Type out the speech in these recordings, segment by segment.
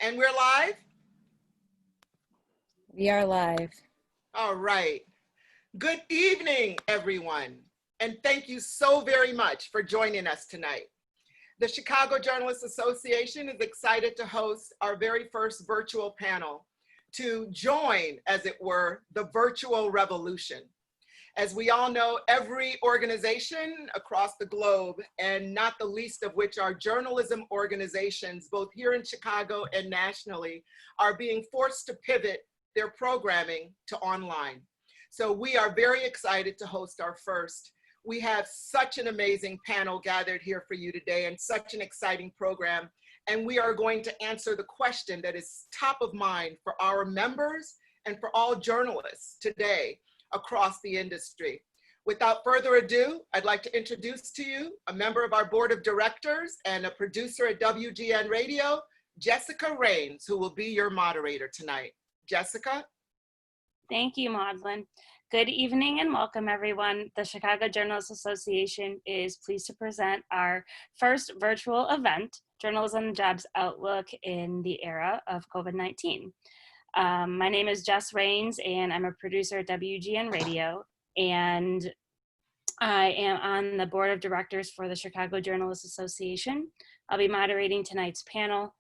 And we're live? We are live. All right. Good evening, everyone. And thank you so very much for joining us tonight. The Chicago Journalists Association is excited to host our very first virtual panel to join, as it were, the virtual revolution. As we all know, every organization across the globe, and not the least of which are journalism organizations, both here in Chicago and nationally, are being forced to pivot their programming to online. So we are very excited to host our first. We have such an amazing panel gathered here for you today and such an exciting program. And we are going to answer the question that is top of mind for our members and for all journalists today across the industry. Without further ado, I'd like to introduce to you a member of our board of directors and a producer at WGN Radio, Jessica Rains, who will be your moderator tonight. Jessica? Thank you, Maudlin. Good evening and welcome, everyone. The Chicago Journalists Association is pleased to present our first virtual event, Journalism Jobs Outlook in the Era of COVID-19. My name is Jess Rains, and I'm a producer at WGN Radio, and I am on the board of directors for the Chicago Journalists Association. I'll be moderating tonight's panel.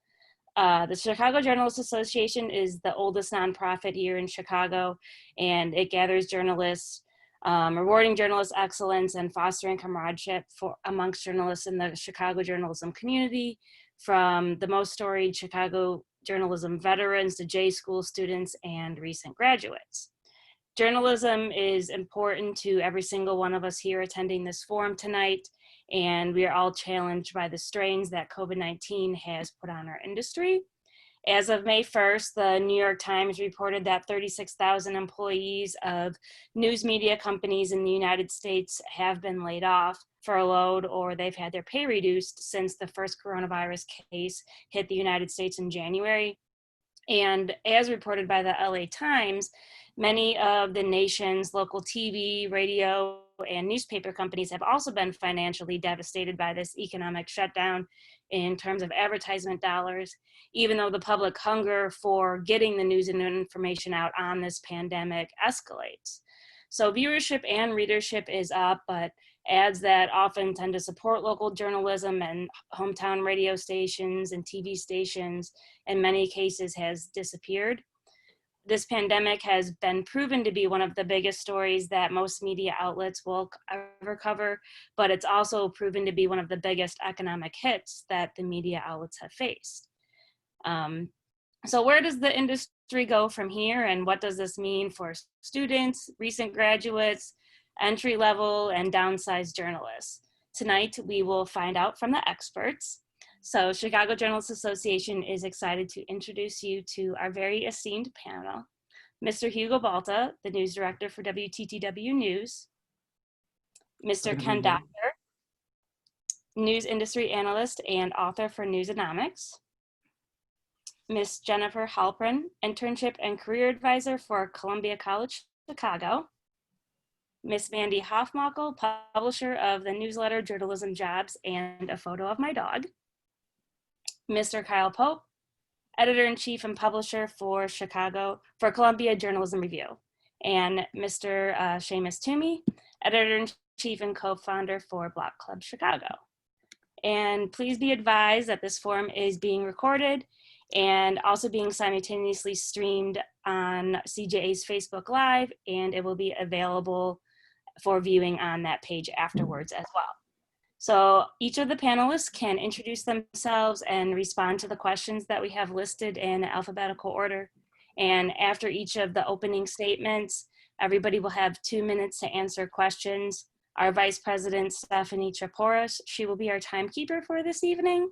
The Chicago Journalists Association is the oldest nonprofit here in Chicago, and it gathers journalists, rewarding journalist excellence and fostering comradeship amongst journalists in the Chicago journalism community, from the most storied Chicago journalism veterans to J School students and recent graduates. Journalism is important to every single one of us here attending this forum tonight, and we are all challenged by the strains that COVID-19 has put on our industry. As of May 1st, the New York Times reported that 36,000 employees of news media companies in the United States have been laid off, furloughed, or they've had their pay reduced since the first coronavirus case hit the United States in January. And as reported by the LA Times, many of the nation's local TV, radio, and newspaper companies have also been financially devastated by this economic shutdown in terms of advertisement dollars, even though the public hunger for getting the news and information out on this pandemic escalates. So viewership and readership is up, but ads that often tend to support local journalism and hometown radio stations and TV stations in many cases has disappeared. This pandemic has been proven to be one of the biggest stories that most media outlets will ever cover, but it's also proven to be one of the biggest economic hits that the media outlets have faced. So where does the industry go from here, and what does this mean for students, recent graduates, entry-level and downsized journalists? Tonight, we will find out from the experts. So Chicago Journalists Association is excited to introduce you to our very esteemed panel, Mr. Hugo Balta, the news director for WTTW News, Mr. Ken Doctor, news industry analyst and author for Newsonomics, Ms. Jennifer Halpern, internship and career advisor for Columbia College Chicago, Ms. Mandy Hofmackel, publisher of the newsletter Journalism Jobs and a Photo of My Dog, Mr. Kyle Pope, editor-in-chief and publisher for Columbia Journalism Review, and Mr. Seamus Toomey, editor-in-chief and co-founder for Block Club Chicago. And please be advised that this forum is being recorded and also being simultaneously streamed on CJA's Facebook Live, and it will be available for viewing on that page afterwards as well. So each of the panelists can introduce themselves and respond to the questions that we have listed in alphabetical order. And after each of the opening statements, everybody will have 2 minutes to answer questions. Our Vice President, Stephanie Traporis, she will be our timekeeper for this evening.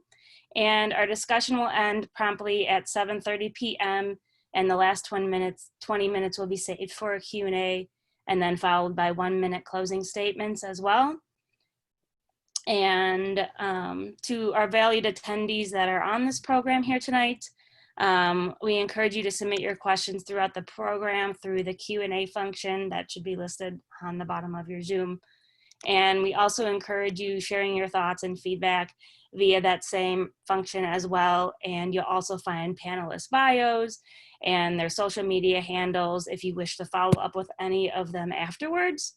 And our discussion will end promptly at 7:30 p.m. and the last 20 minutes will be saved for a Q&A, and then followed by 1-minute closing statements as well. And to our valued attendees that are on this program here tonight, we encourage you to submit your questions throughout the program through the Q&A function that should be listed on the bottom of your Zoom. And we also encourage you sharing your thoughts and feedback via that same function as well. And you'll also find panelist bios and their social media handles if you wish to follow up with any of them afterwards.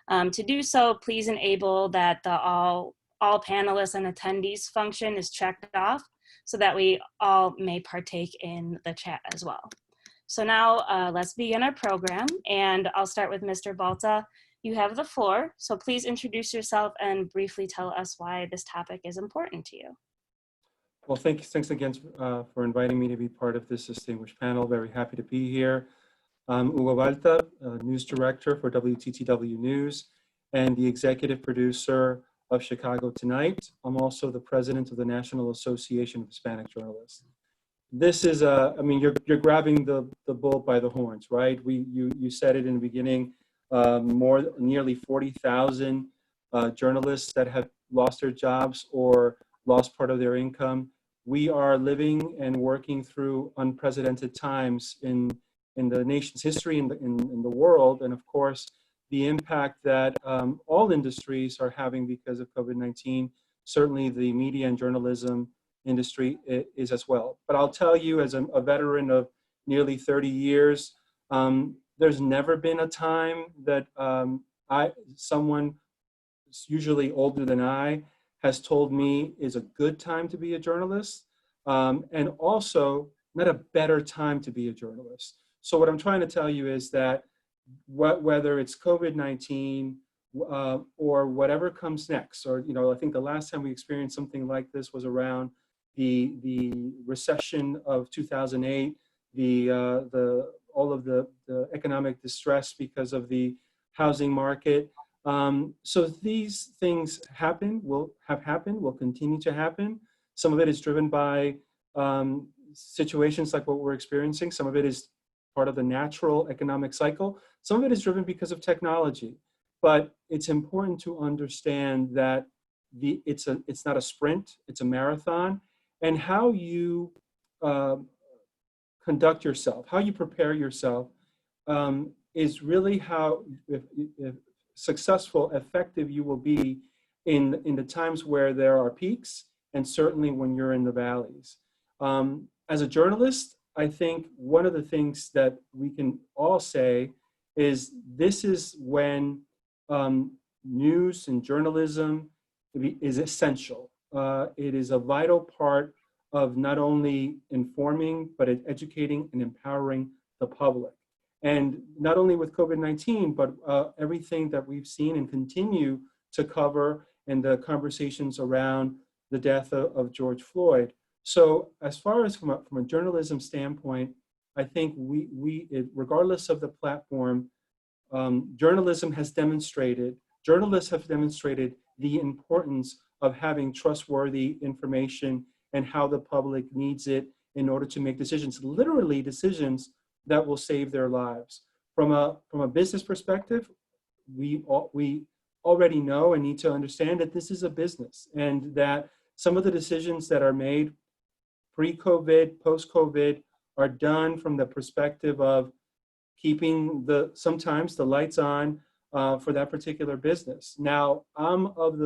To do so, please enable that the all panelists and attendees function is checked off so that we all may partake in the chat as well. So now let's begin our program, and I'll start with Mr. Balta. You have the floor, so please introduce yourself and briefly tell us why this topic is important to you. Well, thanks again for inviting me to be part of this distinguished panel. Very happy to be here. I'm Hugo Balta, News Director for WTTW News and the Executive Producer of Chicago Tonight. I'm also the President of the National Association of Hispanic Journalists. This is, I mean, you're grabbing the bull by the horns, right? You said it in the beginning, nearly 40,000 journalists that have lost their jobs or lost part of their income. We are living and working through unprecedented times in the nation's history, in the world, and of course, the impact that all industries are having because of COVID-19. Certainly the media and journalism industry is as well. But I'll tell you, as a veteran of nearly 30 years, there's never been a time that someone usually older than I has told me is a good time to be a journalist, and also not a better time to be a journalist. So what I'm trying to tell you is that whether it's COVID-19 or whatever comes next, or I think the last time we experienced something like this was around the recession of 2008, all of the economic distress because of the housing market. So these things will continue to happen. Some of it is driven by situations like what we're experiencing. Some of it is part of the natural economic cycle. Some of it is driven because of technology. But it's important to understand that it's not a sprint, it's a marathon. And how you conduct yourself, how you prepare yourself is really how if successful, effective you will be in the times where there are peaks, and certainly when you're in the valleys. As a journalist, I think one of the things that we can all say is this is when news and journalism is essential. It is a vital part of not only informing, but educating and empowering the public. And not only with COVID-19, but everything that we've seen and continue to cover in the conversations around the death of George Floyd. So as far as from a journalism standpoint, I think regardless of the platform, journalists have demonstrated the importance of having trustworthy information and how the public needs it in order to make decisions, literally decisions that will save their lives. From a business perspective, we already know and need to understand that this is a business, and that some of the decisions that are made pre-COVID, post-COVID are done from the perspective of keeping sometimes the lights on for that particular business. Now, I'm of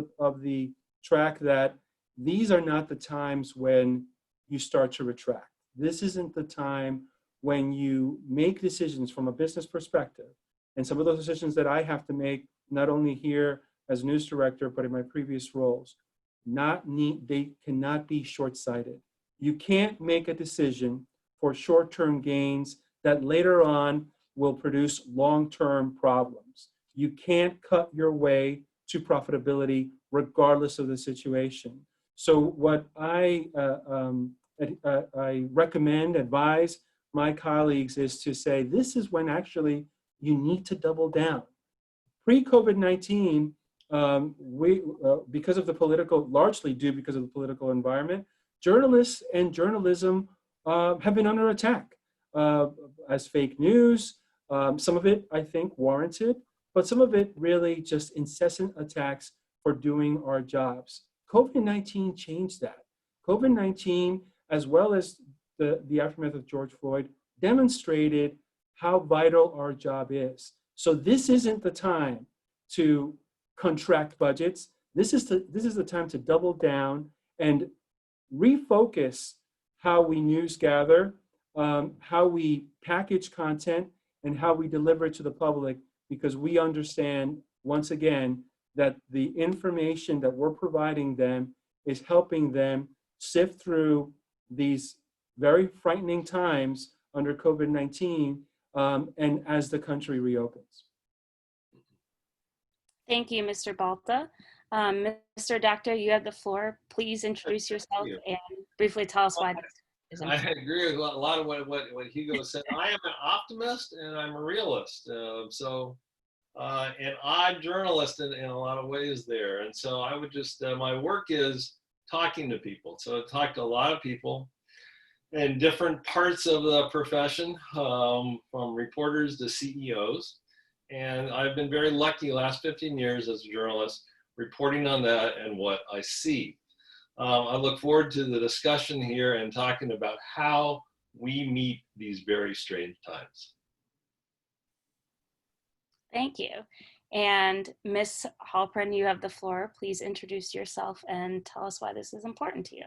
the track that these are not the times when you start to retract. This isn't the time when you make decisions from a business perspective. And some of those decisions that I have to make, not only here as news director, but in my previous roles, they cannot be short-sighted. You can't make a decision for short-term gains that later on will produce long-term problems. You can't cut your way to profitability regardless of the situation. So what I recommend, advise my colleagues is to say, this is when actually you need to double down. Pre-COVID-19, because of the largely due because of the political environment, journalists and journalism have been under attack as fake news. Some of it, I think, warranted, but some of it really just incessant attacks for doing our jobs. COVID-19 changed that. COVID-19, as well as the aftermath of George Floyd, demonstrated how vital our job is. So this isn't the time to contract budgets. This is the time to double down and refocus how we news gather, how we package content, and how we deliver it to the public, because we understand, once again, that the information that we're providing them is helping them sift through these very frightening times under COVID-19, and as the country reopens. Thank you, Mr. Balta. Mr. Doctor, you have the floor. Please introduce yourself and briefly tell us why this is I important. agree with a lot of what Hugo said. I am an optimist and I'm a realist. An odd journalist in a lot of ways there. And so I would just, my work is talking to people. So I talk to a lot of people in different parts of the profession, from reporters to CEOs. And I've been very lucky the last 15 years as a journalist reporting on that and what I see. I look forward to the discussion here and talking about how we meet these very strange times. Thank you. And Ms. Halpern, you have the floor. Please introduce yourself and tell us why this is important to you.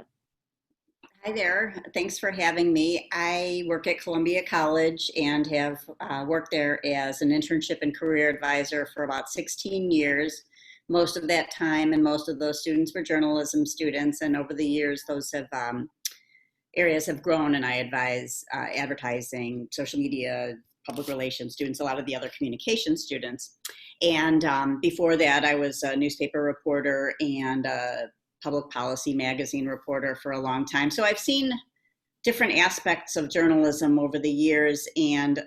Hi there. Thanks for having me. I work at Columbia College and have worked there as an internship and career advisor for about 16 years. Most of that time and most of those students were journalism students. And over the years, those have areas have grown, and I advise advertising, social media, public relations students, a lot of the other communication students. And before that, I was a newspaper reporter and a public policy magazine reporter for a long time. So I've seen different aspects of journalism over the years. And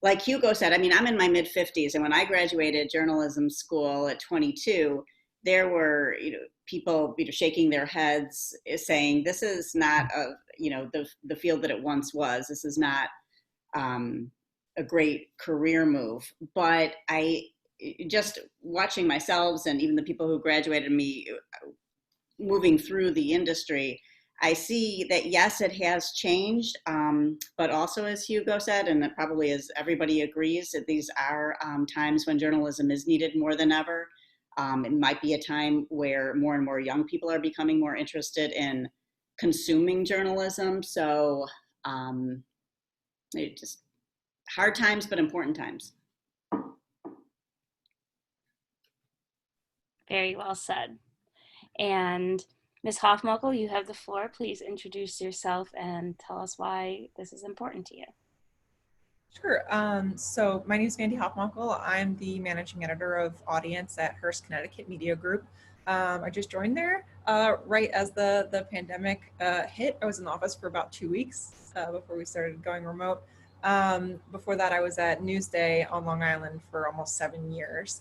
like Hugo said, I mean, I'm in my mid 50s, and when I graduated journalism school at 22, there were, people, shaking their heads, saying, "This is not the field that it once was. This is not a great career move." But I just watching myself and even the people who graduated me moving through the industry, I see that, yes, it has changed, but also, as Hugo said, and that probably as everybody agrees, that these are times when journalism is needed more than ever. It might be a time where more and more young people are becoming more interested in consuming journalism. So just hard times, but important times. Very well said. And Ms. Hofmuckel, you have the floor. Please introduce yourself and tell us why this is important to you. Sure. So my name is Mandy Hofmuckel. I'm the managing editor of audience at Hearst Connecticut Media Group. I just joined there right as the pandemic hit. I was in the office for about 2 weeks before we started going remote. Before that, I was at Newsday on Long Island for almost 7 years.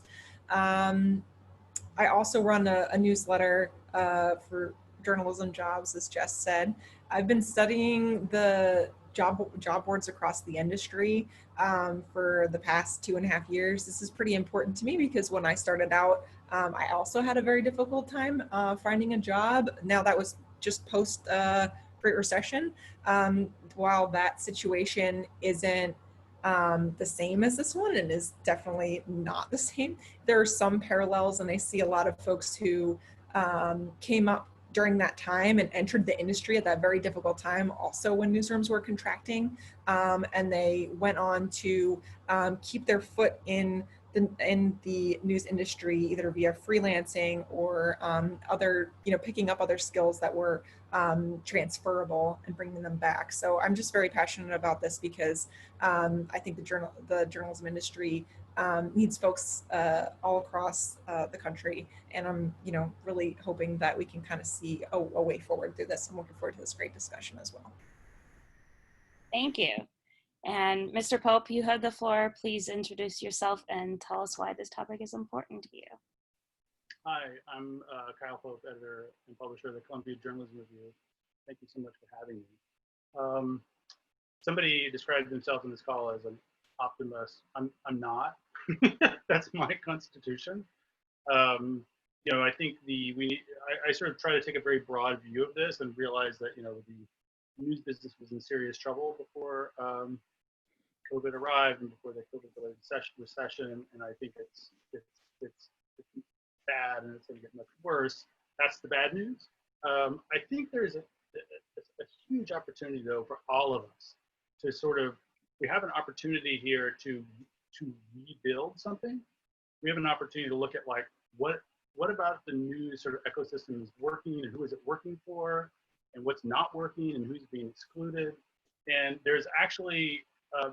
I also run a newsletter for journalism jobs, as Jess said. I've been studying the job boards across the industry for the past 2.5 years. This is pretty important to me because when I started out, I also had a very difficult time finding a job. Now that was just post Great Recession. While that situation isn't the same as this one, and is definitely not the same, there are some parallels, and I see a lot of folks who came up during that time and entered the industry at that very difficult time, also when newsrooms were contracting, and they went on to keep their foot in the news industry, either via freelancing or other, picking up other skills that were transferable and bringing them back. So I'm just very passionate about this because I think the journalism industry needs folks all across the country, and I'm really hoping that we can kind of see a way forward through this. I'm looking forward to this great discussion as well. Thank you. And Mr. Pope, you have the floor. Please introduce yourself and tell us why this topic is important to you. Hi, I'm Kyle Pope, editor and publisher of the Columbia Journalism Review. Thank you so much for having me. Somebody described themselves in this call as an optimist. I'm not. That's my constitution. I think I sort of try to take a very broad view of this and realize that the news business was in serious trouble before COVID arrived and before the COVID-related recession, and I think it's bad and it's going to get much worse. That's the bad news. I think there's a huge opportunity though for all of us to sort of, we have an opportunity here to rebuild something. We have an opportunity to look at like, what about the news sort of ecosystem is working and who is it working for and what's not working and who's being excluded. And there's actually,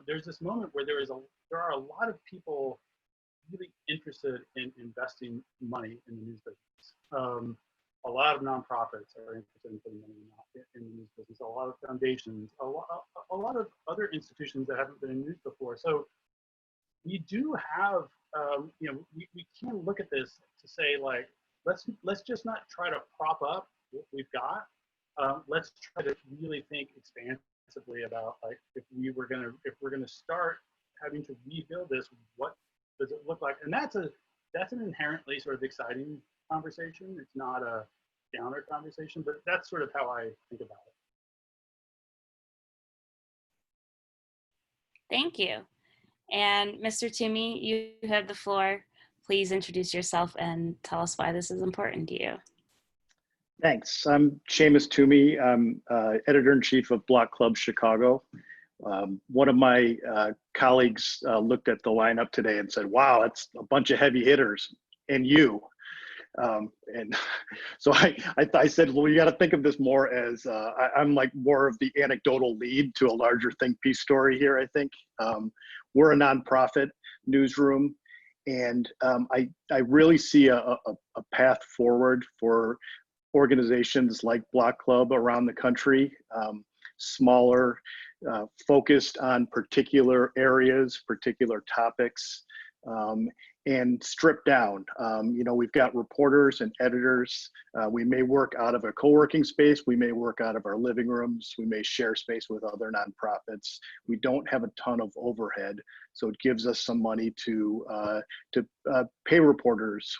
there's this moment where there are a lot of people really interested in investing money in the news business. A lot of nonprofits are interested in putting money in the news business. A lot of foundations, a lot of other institutions that haven't been in news before. So we do have, you know, we can look at this to say like, let's just not try to prop up what we've got. Let's try to really think expansively about like, if we're gonna start having to rebuild this, what does it look like? And that's an inherently sort of exciting conversation. It's not a downer conversation, but that's sort of how I think about it. Thank you. And Mr. Toomey, you have the floor. Please introduce yourself and tell us why this is important to you. Thanks. I'm Seamus Toomey. I'm editor-in-chief of Block Club Chicago. One of my colleagues looked at the lineup today and said, wow, that's a bunch of heavy hitters and you. And so I said, well, you got to think of this more as I'm like more of the anecdotal lead to a larger think piece story here, I think. We're a nonprofit newsroom, and I really see a path forward for organizations like Block Club around the country, smaller, focused on particular areas, particular topics, and stripped down. You know, we've got reporters and editors. We may work out of a co-working space. We may work out of our living rooms. We may share space with other nonprofits. We don't have a ton of overhead, so it gives us some money to pay reporters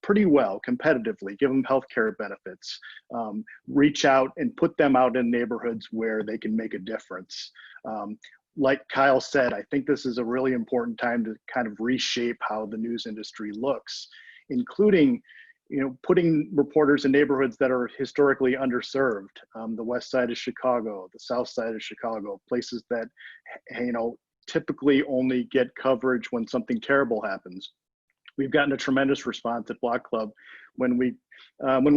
pretty well, competitively, give them healthcare benefits, reach out and put them out in neighborhoods where they can make a difference. Like Kyle said, I think this is a really important time to kind of reshape how the news industry looks, including, you know, putting reporters in neighborhoods that are historically underserved. The west side of Chicago, the south side of Chicago, places that, you know, typically only get coverage when something terrible happens. We've gotten a tremendous response at Block Club when we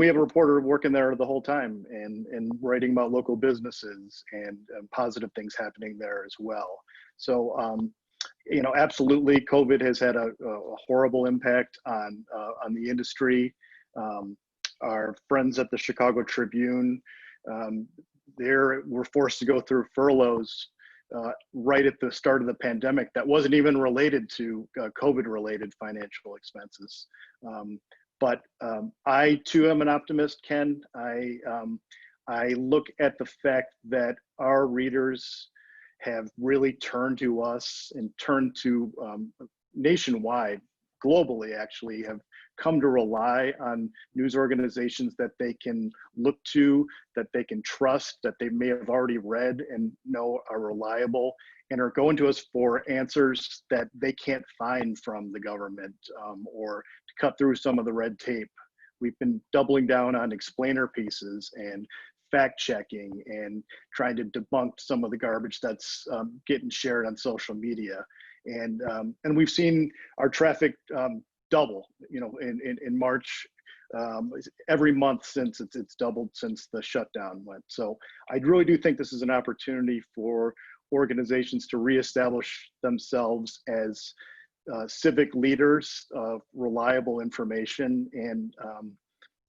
have a reporter working there the whole time and writing about local businesses and positive things happening there as well. So, you know, absolutely, COVID has had a horrible impact on the industry. Our friends at the Chicago Tribune, were forced to go through furloughs right at the start of the pandemic that wasn't even related to COVID-related financial expenses. But I too am an optimist, Ken. I look at the fact that our readers have really turned to us and turned to nationwide, globally actually, have come to rely on news organizations that they can look to, that they can trust, that they may have already read and know are reliable, and are going to us for answers that they can't find from the government or to cut through some of the red tape. We've been doubling down on explainer pieces and fact checking and trying to debunk some of the garbage that's getting shared on social media. And we've seen our traffic double, you know, in March, every month since it's doubled since the shutdown went. So I really do think this is an opportunity for organizations to reestablish themselves as civic leaders of reliable information, and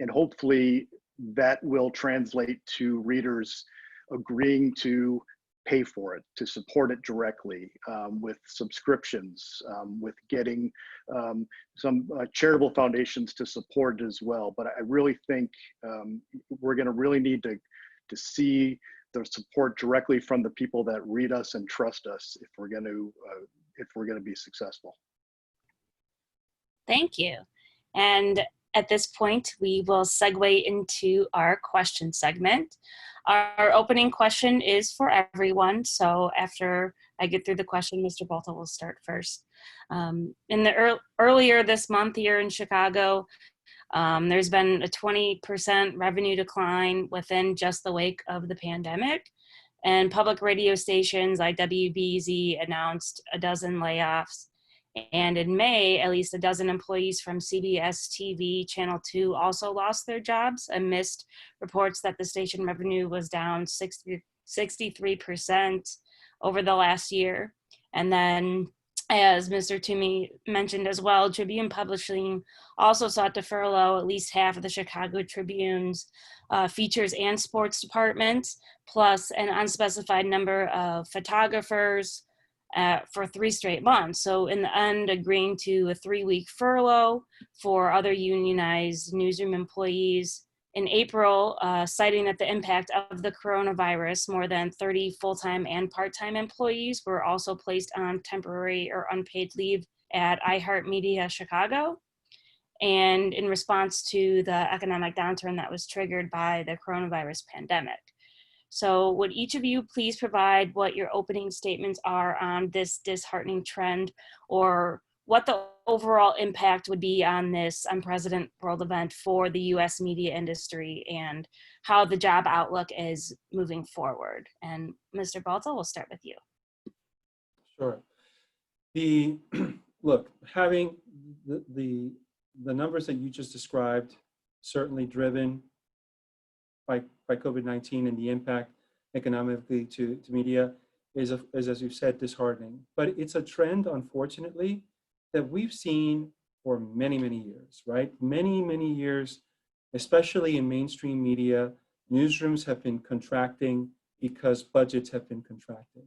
hopefully that will translate to readers agreeing to pay for it, to support it directly with subscriptions, with getting some charitable foundations to support it as well. But I really think we're going to really need to see the support directly from the people that read us and trust us if we're going to be successful. Thank you. And at this point, we will segue into our question segment. Our opening question is for everyone. So after I get through the question, Mr. Balta will start first. Earlier this month here in Chicago, There's been a 20% revenue decline within just the wake of the pandemic. And public radio stations like WBZ announced a dozen layoffs. And in May, at least a dozen employees from CBS TV Channel 2 also lost their jobs amidst reports that the station revenue was down 63% over the last year. And then, as Mr. Toomey mentioned as well, Tribune Publishing also sought to furlough at least half of the Chicago Tribune's features and sports departments, plus an unspecified number of photographers for 3 straight months. So in the end, agreeing to a 3-week furlough for other unionized newsroom employees. In April, citing that the impact of the coronavirus, more than 30 full-time and part-time employees were also placed on temporary or unpaid leave at iHeartMedia Chicago. And in response to the economic downturn that was triggered by the coronavirus pandemic. So would each of you please provide what your opening statements are on this disheartening trend, or what the overall impact would be on this unprecedented world event for the US media industry and how the job outlook is moving forward? And Mr. Balta, we'll start with you. Sure. Look, having the numbers that you just described, certainly driven by COVID-19 and the impact economically to media is, as you said, disheartening. But it's a trend, unfortunately, that we've seen for many, many years, right? Many, many years, especially in mainstream media, newsrooms have been contracting because budgets have been contracting.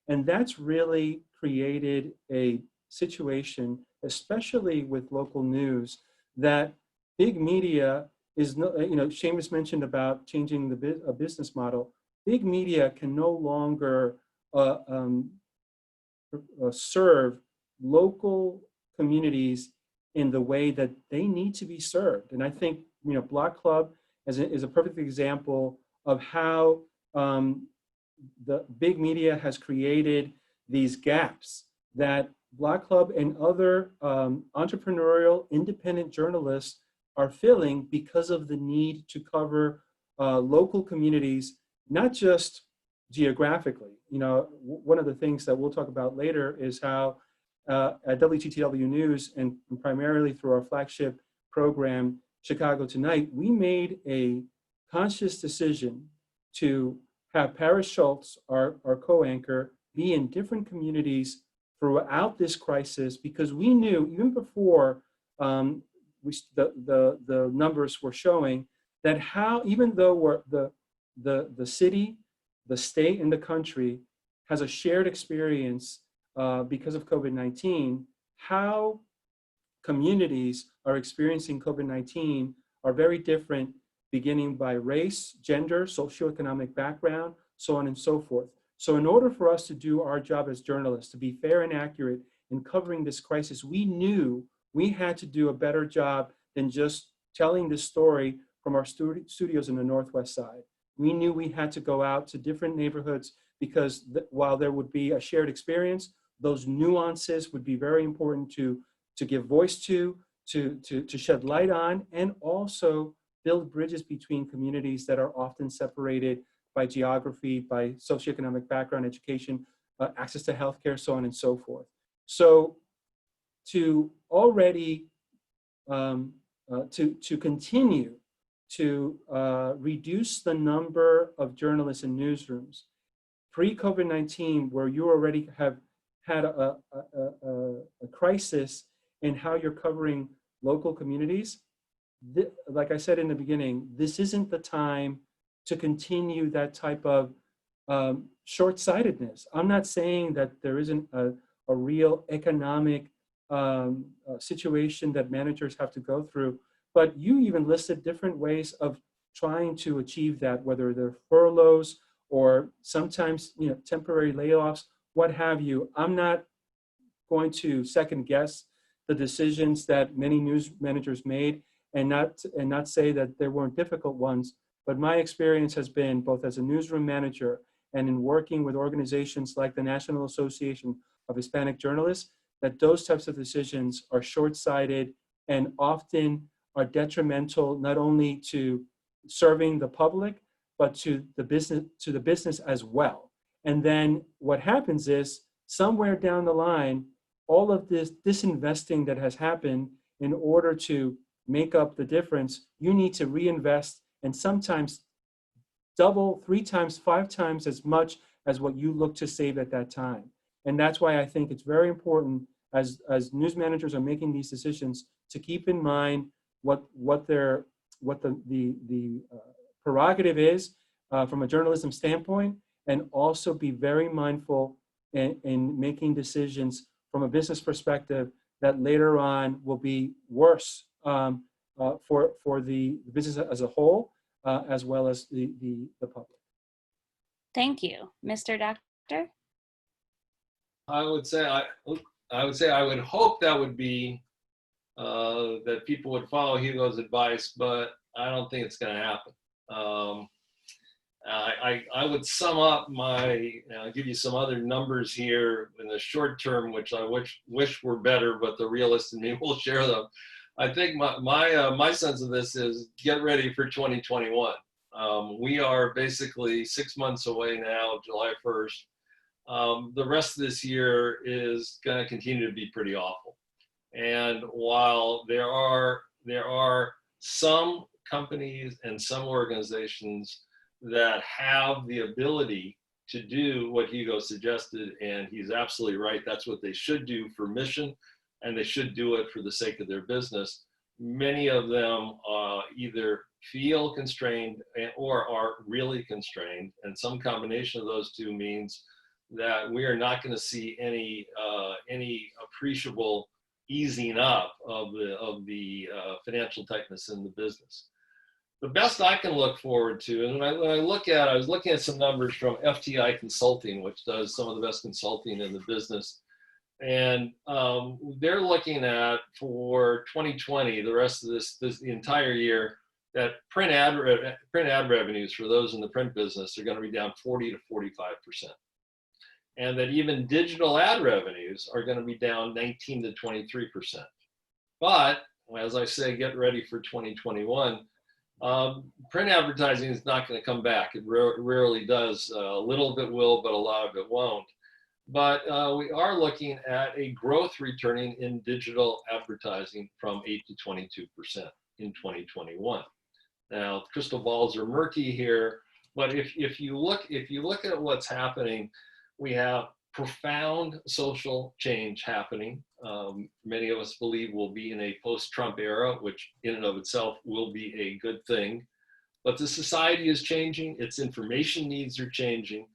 And that's really created a situation, especially with local news, that big media is no, Seamus mentioned about changing a business model. Big media can no longer serve local communities in the way that they need to be served. And I think, Block Club is a perfect example of how the big media has created these gaps that Block Club and other entrepreneurial independent journalists are filling because of the need to cover local communities, not just geographically. One of the things that we'll talk about later is how at WTTW News, and primarily through our flagship program, Chicago Tonight, we made a conscious decision to have Paris Schultz, our co-anchor, be in different communities throughout this crisis, because we knew even before the numbers were showing that even though the city, the state, and the country has a shared experience because of COVID-19, how communities are experiencing COVID-19 are very different, beginning by race, gender, socioeconomic background, so on and so forth. So in order for us to do our job as journalists, to be fair and accurate in covering this crisis, we knew we had to do a better job than just telling this story from our studios in the Northwest side. We knew we had to go out to different neighborhoods because while there would be a shared experience, those nuances would be very important to give voice to shed light on, and also build bridges between communities that are often separated by geography, by socioeconomic background, education, access to healthcare, so on and so forth. So to already, to continue to reduce the number of journalists in newsrooms, pre-COVID-19, where you already have had a crisis in how you're covering local communities, like I said in the beginning, this isn't the time to continue that type of short-sightedness. I'm not saying that there isn't a real economic situation that managers have to go through, but you even listed different ways of trying to achieve that, whether they're furloughs or sometimes temporary layoffs, what have you. I'm not going to second guess the decisions that many news managers made and not say that there weren't difficult ones. But my experience has been, both as a newsroom manager and in working with organizations like the National Association of Hispanic Journalists, that those types of decisions are short-sighted and often are detrimental not only to serving the public, but to the business as well. And then what happens is somewhere down the line, all of this disinvesting that has happened, in order to make up the difference, you need to reinvest, and sometimes double, 3 times, 5 times as much as what you look to save at that time. And that's why I think it's very important as news managers are making these decisions to keep in mind what the prerogative is from a journalism standpoint, and also be very mindful in making decisions from a business perspective that later on will be worse for the business as a whole, as well as the public. Thank you. Mr. Doctor? I would say I would hope that would be that people would follow Hugo's advice, but I don't think it's going to happen. I would sum up give you some other numbers here in the short term, which I wish were better, but the realist in me will share them. I think my sense of this is get ready for 2021. We are basically 6 months away now, July 1st. The rest of this year is going to continue to be pretty awful. And while there are some companies and some organizations that have the ability to do what Hugo suggested, and he's absolutely right, that's what they should do for mission, and they should do it for the sake of their business. Many of them either feel constrained or are really constrained, and some combination of those two means that we are not going to see any appreciable easing up of the financial tightness in the business. The best I can look forward to, and I was looking at some numbers from FTI Consulting, which does some of the best consulting in the business. And they're looking at, for 2020, the rest of the entire year, that print ad revenues for those in the print business are going to be down 40 to 45%. And that even digital ad revenues are going to be down 19 to 23%. But as I say, get ready for 2021. Print advertising is not going to come back. It rarely does. A little bit will, but a lot of it won't. But we are looking at a growth returning in digital advertising from 8 to 22% in 2021. Now, crystal balls are murky here, but if you look at what's happening, we have profound social change happening. Many of us believe we'll be in a post-Trump era, which in and of itself will be a good thing. But the society is changing, its information needs are changing,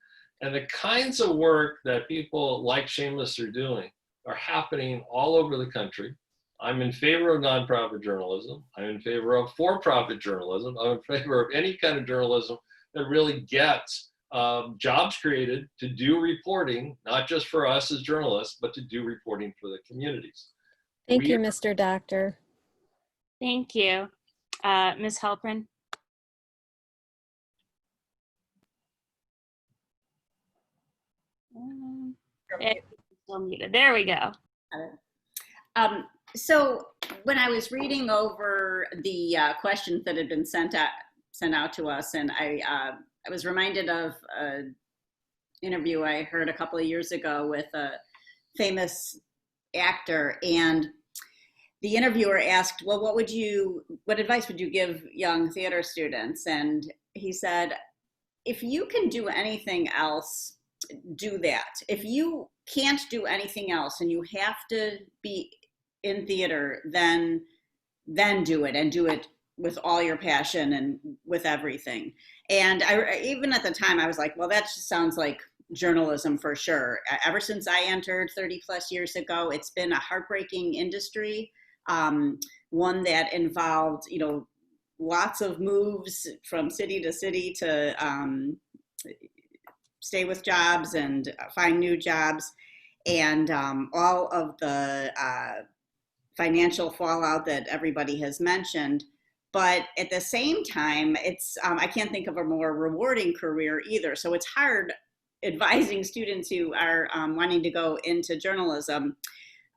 and the kinds of work that people like Shameless are doing are happening all over the country. I'm in favor of nonprofit journalism. I'm in favor of for-profit journalism. I'm in favor of any kind of journalism that really gets jobs created to do reporting, not just for us as journalists, but to do reporting for the communities. Thank you, Mr. Doctor. Thank you. Ms. Halpern? Still muted. There we go. So when I was reading over the questions that had been sent out to us, and I was reminded of an interview I heard a couple of years ago with a famous actor, and the interviewer asked, well, what advice would you give young theater students? And he said, if you can do anything else, do that. If you can't do anything else and you have to be in theater, then do it, and do it with all your passion and with everything. And even at the time, I was like, well, that just sounds like journalism for sure. Ever since I entered 30 plus years ago, it's been a heartbreaking industry, one that involved, lots of moves from city to city to stay with jobs and find new jobs, and all of the financial fallout that everybody has mentioned. But at the same time, it's I can't think of a more rewarding career either. So it's hard advising students who are wanting to go into journalism.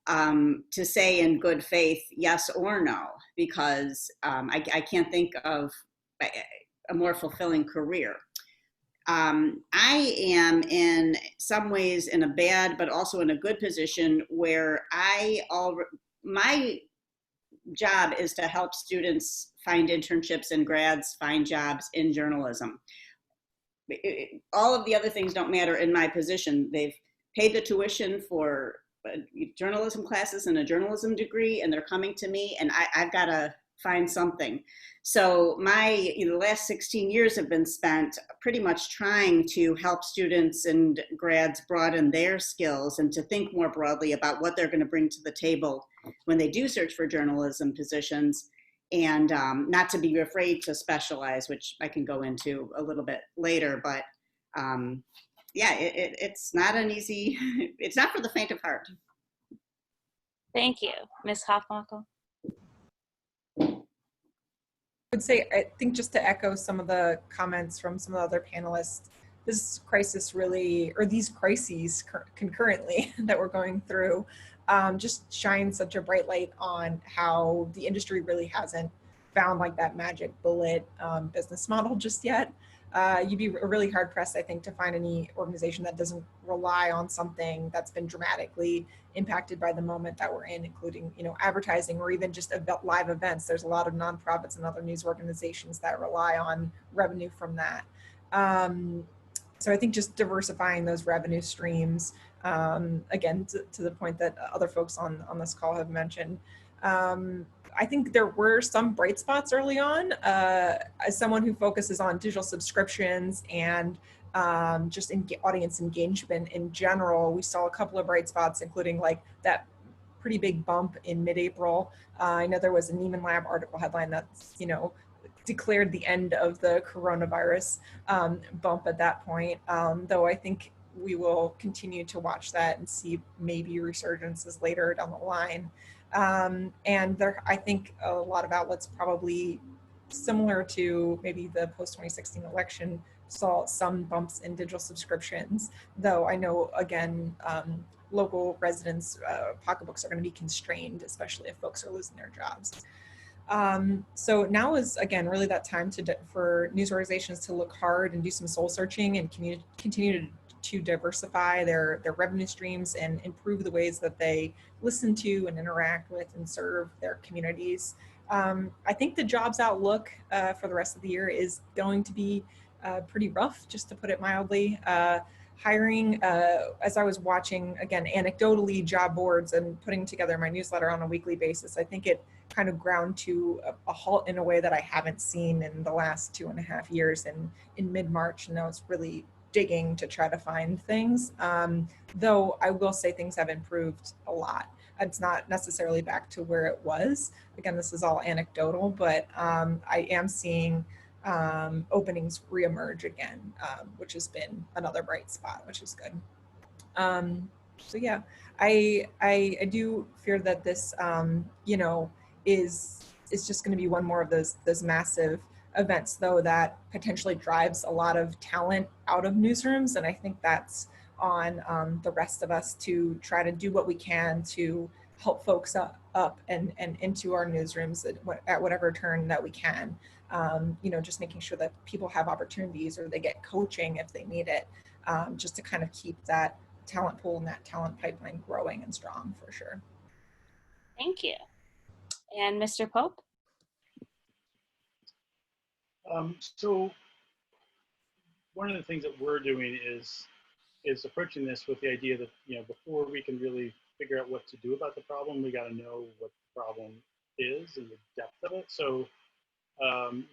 to say in good faith yes or no, because I can't think of a more fulfilling career. I am in some ways in a bad, but also in a good position where my job is to help students find internships and grads find jobs in journalism. All of the other things don't matter in my position. They've paid the tuition for journalism classes and a journalism degree, and they're coming to me, and I've got to find something. So the last 16 years have been spent pretty much trying to help students and grads broaden their skills and to think more broadly about what they're going to bring to the table when they do search for journalism positions, and not to be afraid to specialize, which I can go into a little bit later. But yeah, it's not an easy, it's not for the faint of heart. Thank you. Ms. Hofmackel? I would say, I think just to echo some of the comments from some of the other panelists, this crisis really, or these crises concurrently that we're going through, just shines such a bright light on how the industry really hasn't found like that magic bullet business model just yet. You'd be really hard pressed, I think, to find any organization that doesn't rely on something that's been dramatically impacted by the moment that we're in, including, advertising or even just live events. There's a lot of nonprofits and other news organizations that rely on revenue from that. So I think just diversifying those revenue streams, again, to the point that other folks on this call have mentioned. I think there were some bright spots early on. As someone who focuses on digital subscriptions and just audience engagement in general, we saw a couple of bright spots, including like that pretty big bump in mid-April. I know there was a Neiman Lab article headline that's, declared the end of the coronavirus bump at that point, though I think we will continue to watch that and see maybe resurgences later down the line. And there, I think a lot of outlets probably similar to maybe the post-2016 election saw some bumps in digital subscriptions, though I know, again, local residents' pocketbooks are going to be constrained, especially if folks are losing their jobs. So now is, again, really that time for news organizations to look hard and do some soul searching and continue to diversify their revenue streams and improve the ways that they listen to and interact with and serve their communities. I think the jobs outlook for the rest of the year is going to be pretty rough, just to put it mildly. Hiring, as I was watching, again, anecdotally, job boards and putting together my newsletter on a weekly basis, I think it kind of ground to a halt in a way that I haven't seen in the last 2.5 years in mid-March. And now it's really digging to try to find things. Though I will say things have improved a lot. It's not necessarily back to where it was. Again, this is all anecdotal, but I am seeing openings reemerge again, which has been another bright spot, which is good. So yeah, I do fear that this, is just going to be one more of those massive events, though, that potentially drives a lot of talent out of newsrooms. And I think that's on the rest of us to try to do what we can to help folks up and into our newsrooms at whatever turn that we can. Just making sure that people have opportunities or they get coaching if they need it, just to kind of keep that talent pool and that talent pipeline growing and strong for sure. Thank you. And Mr. Pope? So one of the things that we're doing is approaching this with the idea that, before we can really figure out what to do about the problem, we got to know what the problem is and the depth of it. So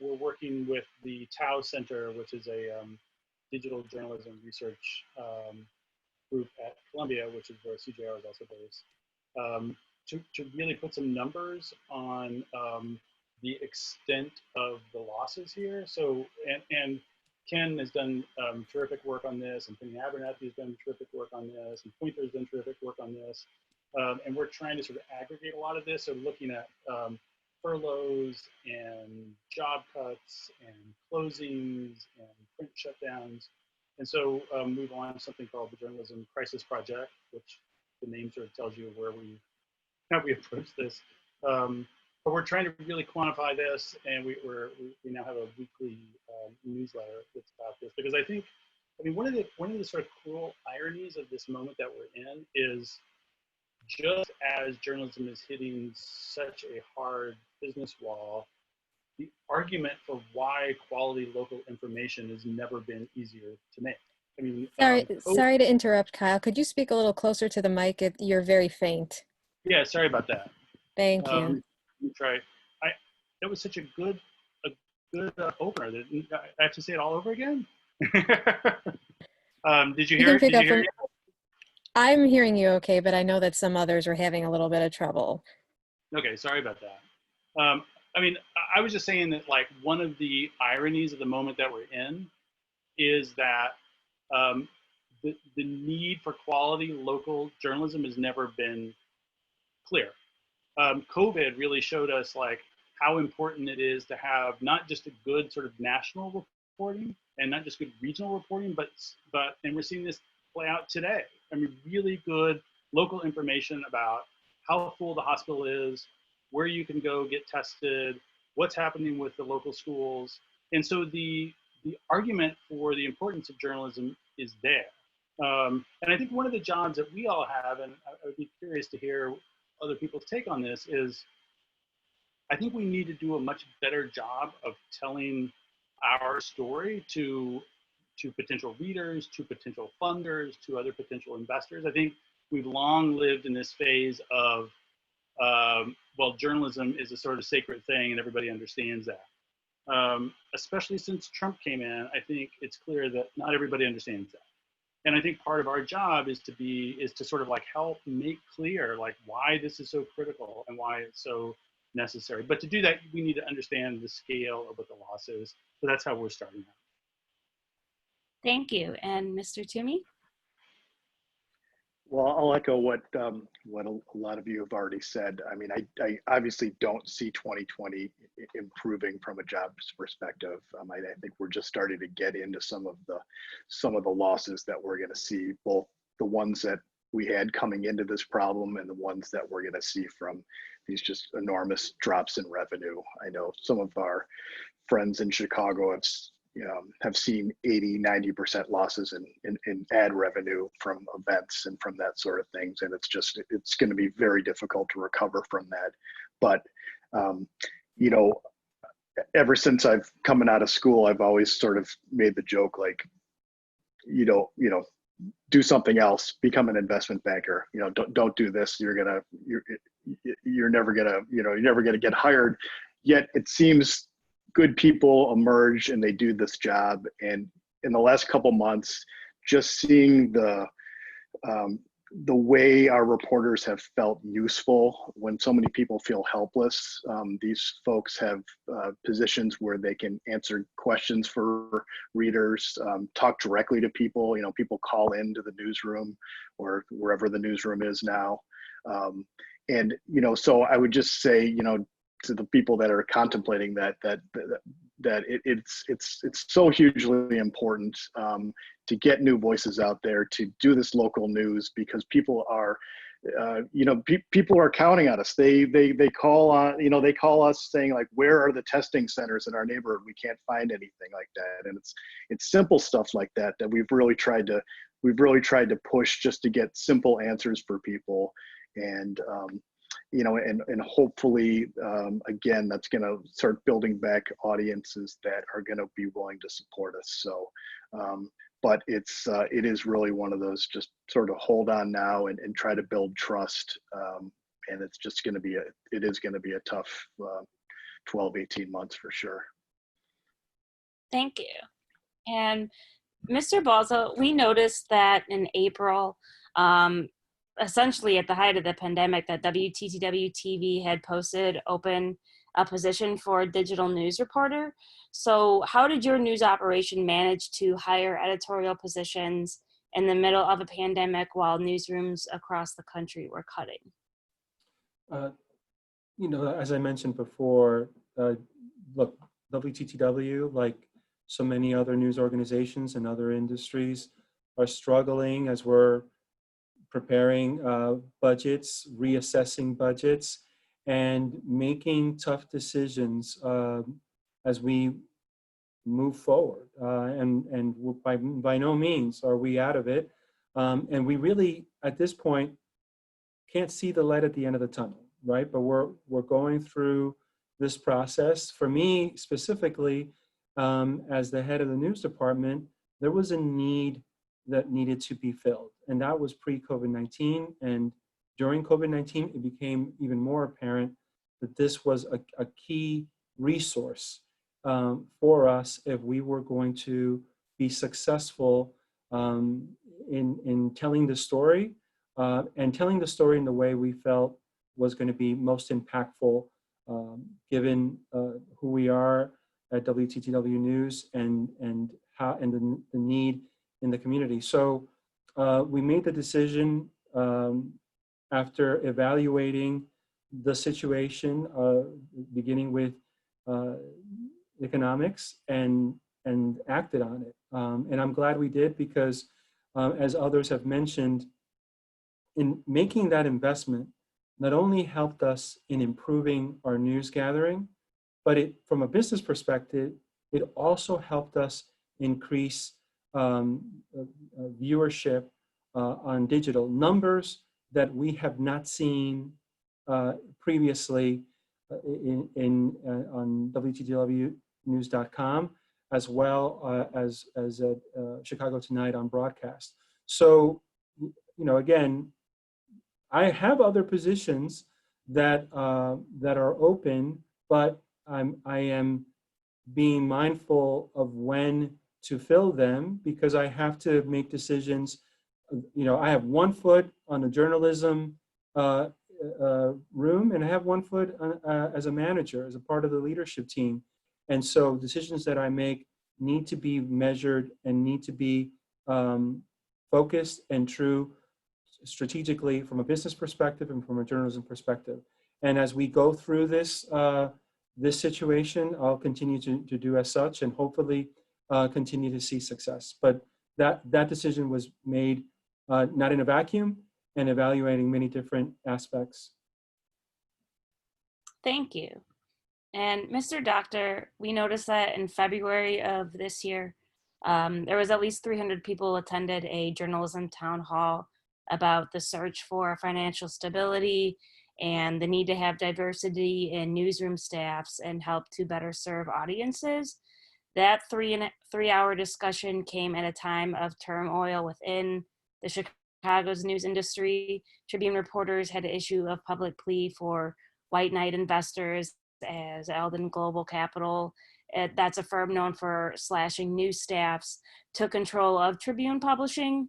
we're working with the Tao Center, which is a digital journalism research group at Columbia, which is where CJA is also based, to really put some numbers on the extent of the losses here. So, and Ken has done terrific work on this, and Penny Abernathy has done terrific work on this, and Pointer has done terrific work on this. And we're trying to sort of aggregate a lot of this, so looking at furloughs and job cuts and closings and print shutdowns. And so we've launched something called the Journalism Crisis Project, which the name sort of tells you where we how we approach this. But we're trying to really quantify this, and we now have a weekly newsletter that's about this, because I mean, one of the sort of cruel ironies of this moment that we're in is, just as journalism is hitting such a hard business wall, the argument for why quality local information has never been easier to make. I mean, Sorry to interrupt, Kyle. Could you speak a little closer to the mic? You're very faint. Yeah, sorry about that. Thank you. Let me try. It was such a good opener that I have to say it all over again. Did you hear it? Did you hear it? I'm hearing you okay, but I know that some others are having a little bit of trouble. Okay, sorry about that. I mean, I was just saying that, like, one of the ironies of the moment that we're in is that the need for quality local journalism has never been clear. COVID really showed us, like, how important it is to have not just a good sort of national reporting and not just good regional reporting, and we're seeing this play out today. I mean, really good local information about how full the hospital is, where you can go get tested, what's happening with the local schools. And so the argument for the importance of journalism is there. And I think one of the jobs that we all have, and I would be curious to hear other people's take on this, is I think we need to do a much better job of telling our story to potential readers, to potential funders, to other potential investors. I think we've long lived in this phase of, well, journalism is a sort of sacred thing and everybody understands that. Especially since Trump came in, I think it's clear that not everybody understands that. And I think part of our job is to sort of like help make clear, like, why this is so critical and why it's so necessary. But to do that, we need to understand the scale of what the loss is. So that's how we're starting out. Thank you. And Mr. Toomey? Well, I'll echo what a lot of you have already said. I mean, I obviously don't see 2020 improving from a jobs perspective. I think we're just starting to get into some of the losses that we're going to see, both the ones that we had coming into this problem and the ones that we're going to see from these just enormous drops in revenue. I know some of our friends in Chicago have seen 80-90% losses in ad revenue from events and from that sort of things, and it's going to be very difficult to recover from that. But ever since I've coming out of school, I've always sort of made the joke, like, do something else, become an investment banker. Don't do this. You're never gonna get hired. Yet it seems good people emerge and they do this job. And in the last couple months, just seeing the way our reporters have felt useful when so many people feel helpless. These folks have positions where they can answer questions for readers, talk directly to people. People call into the newsroom or wherever the newsroom is now. So I would just say, to the people that are contemplating that it's so hugely important to get new voices out there, to do this local news, because people are people are counting on us. They call on, they call us saying, like, where are the testing centers in our neighborhood? We can't find anything like that. And it's simple stuff like that we've really tried to push, just to get simple answers for people. And and hopefully, again, that's going to start building back audiences that are going to be willing to support us. So, but it is really one of those, just sort of hold on now and try to build trust. And it's just going to be a tough 12, 18 months for sure. Thank you. And Mr. Balta, we noticed that in April, essentially at the height of the pandemic, that WTTW TV had posted open a position for a digital news reporter. So how did your news operation manage to hire editorial positions in the middle of a pandemic while newsrooms across the country were cutting? As I mentioned before, look, WTTW, like so many other news organizations and other industries, are struggling as we're preparing budgets, reassessing budgets, and making tough decisions as we move forward. And by no means are we out of it. And we really, at this point, can't see the light at the end of the tunnel, right? But we're going through this process. For me specifically, as the head of the news department, there was a need that needed to be filled, and that was pre-COVID-19. And during COVID-19, it became even more apparent that this was a key resource for us if we were going to be successful in telling the story, and telling the story in the way we felt was going to be most impactful, given who we are at WTTW News and the need in the community. So we made the decision after evaluating the situation, beginning with economics, and acted on it. And I'm glad we did, because as others have mentioned, in making that investment not only helped us in improving our news gathering, but from a business perspective, it also helped us increase viewership on digital numbers that we have not seen previously on WTTWnews.com, as well as at Chicago Tonight on broadcast. So, again, I have other positions that are open, but I am being mindful of when to fill them, because I have to make decisions. I have one foot on the journalism room, and I have one foot as a manager, as a part of the leadership team. And so decisions that I make need to be measured and need to be focused and true strategically from a business perspective and from a journalism perspective. And as we go through this situation, I'll continue to do as such, and hopefully continue to see success. But that decision was made not in a vacuum, and evaluating many different aspects. Thank you. And Mr. Doctor, we noticed that in February of this year, there was at least 300 people attended a journalism town hall about the search for financial stability and the need to have diversity in newsroom staffs and help to better serve audiences. That 3-hour discussion came at a time of turmoil within the Chicago's news industry. Tribune reporters had to issue a public plea for white knight investors, as Eldon Global Capital, that's a firm known for slashing news staffs, took control of Tribune Publishing,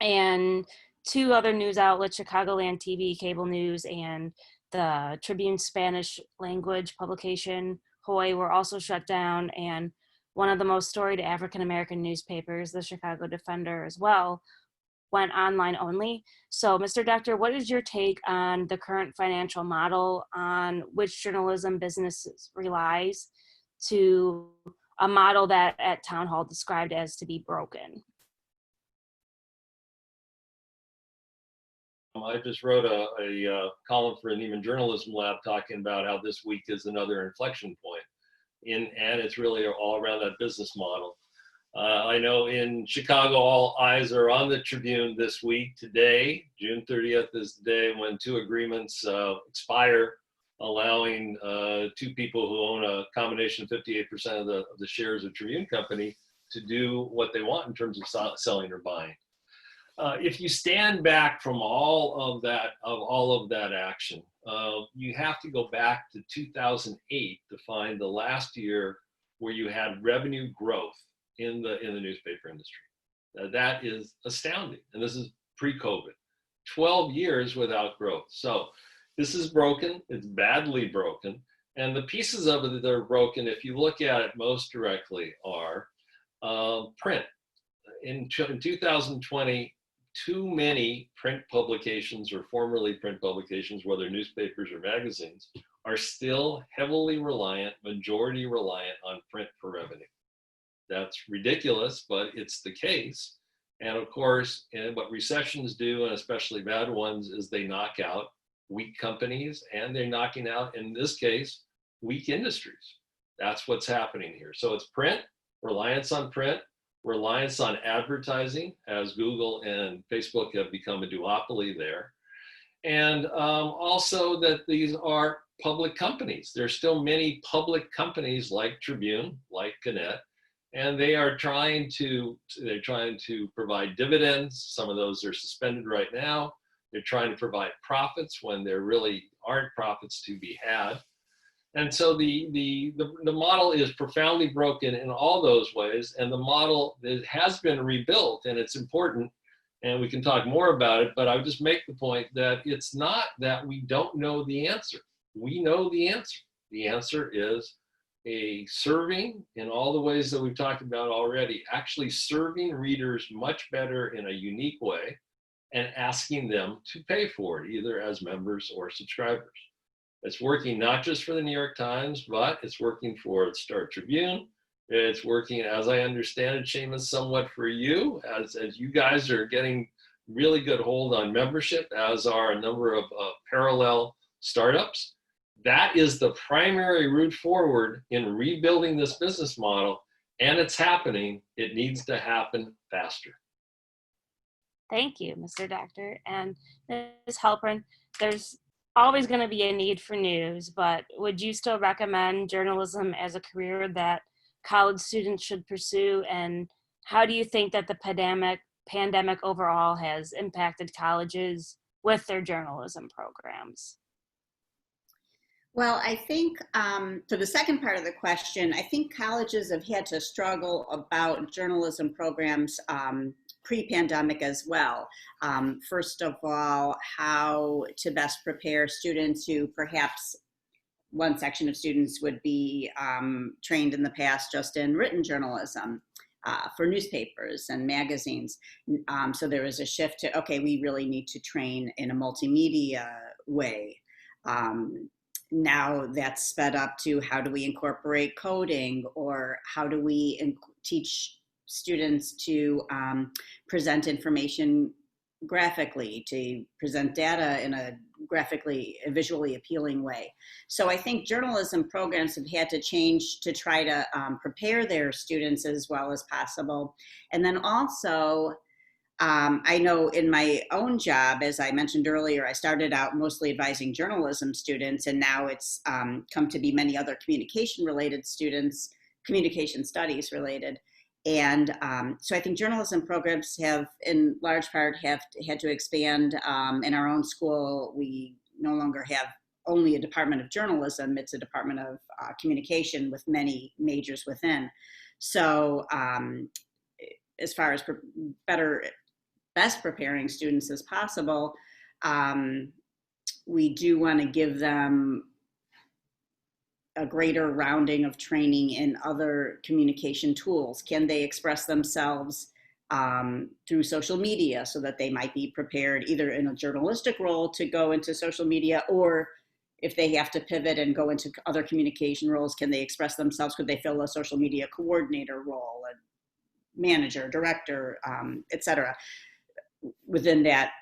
and 2 other news outlets, Chicagoland TV, Cable News, and the Tribune Spanish language publication, Hoy, were also shut down, and one of the most storied African-American newspapers, the Chicago Defender, as well, went online only. So, Mr. Doctor, what is your take on the current financial model on which journalism businesses relies, to a model that at Town Hall described as to be broken? I just wrote a column for Neiman Journalism Lab talking about how this week is another inflection point, and it's really all around that business model. I know in Chicago, all eyes are on the Tribune this week. Today, June 30th, is the day when 2 agreements expire, allowing 2 people who own a combination 58% of the shares of Tribune Company to do what they want in terms of selling or buying. If you stand back from all of that action, you have to go back to 2008 to find the last year where you had revenue growth in the newspaper industry. That is astounding, and this is pre-COVID. 12 years without growth. So this is broken. It's badly broken, and the pieces of it that are broken, if you look at it most directly, are print. In 2020, too many print publications, or formerly print publications, whether newspapers or magazines, are still heavily reliant, majority reliant on print for revenue. That's ridiculous, but it's the case. And of course, and what recessions do, and especially bad ones, is they knock out weak companies, and they're knocking out, in this case, weak industries. That's what's happening here. So it's print, reliance on print, reliance on advertising, as Google and Facebook have become a duopoly there. And also that these are public companies. There's still many public companies like Tribune, like Gannett, and they're trying to provide dividends. Some of those are suspended right now. They're trying to provide profits when there really aren't profits to be had. And so the model is profoundly broken in all those ways. And the model that has been rebuilt, and it's important, and we can talk more about it, but I would just make the point that it's not that we don't know the answer. We know the answer. The answer is a serving in all the ways that we've talked about already, actually serving readers much better in a unique way and asking them to pay for it, either as members or subscribers. It's working not just for the New York Times, but it's working for the Star Tribune. It's working, as I understand it, Seamus, somewhat for you, as you guys are getting really good hold on membership, as are a number of parallel startups. That is the primary route forward in rebuilding this business model, and it's happening. It needs to happen faster. Thank you, Mr. Doctor. And Ms. Halpern, there's always going to be a need for news, but would you still recommend journalism as a career that college students should pursue? And how do you think that the pandemic overall has impacted colleges with their journalism programs? Well, I think for the second part of the question, I think colleges have had to struggle about journalism programs pre-pandemic as well. First of all, how to best prepare students who perhaps one section of students would be trained in the past just in written journalism for newspapers and magazines. So there was a shift to, okay, we really need to train in a multimedia way. Now that's sped up to how do we incorporate coding, or how do we teach students to present information graphically, to present data in a visually appealing way. So I think journalism programs have had to change to try to prepare their students as well as possible. And then also, I know in my own job, as I mentioned earlier, I started out mostly advising journalism students, and now it's come to be many other communication related students, communication studies related. And so I think journalism programs have, in large part, had to expand. In our own school, we no longer have only a department of journalism, it's a department of communication with many majors within. So as far as best preparing students as possible, we do want to give them a greater rounding of training in other communication tools. Can they express themselves through social media so that they might be prepared either in a journalistic role to go into social media, or if they have to pivot and go into other communication roles, can they express themselves? Could they fill a social media coordinator role, a manager, director, et cetera, within that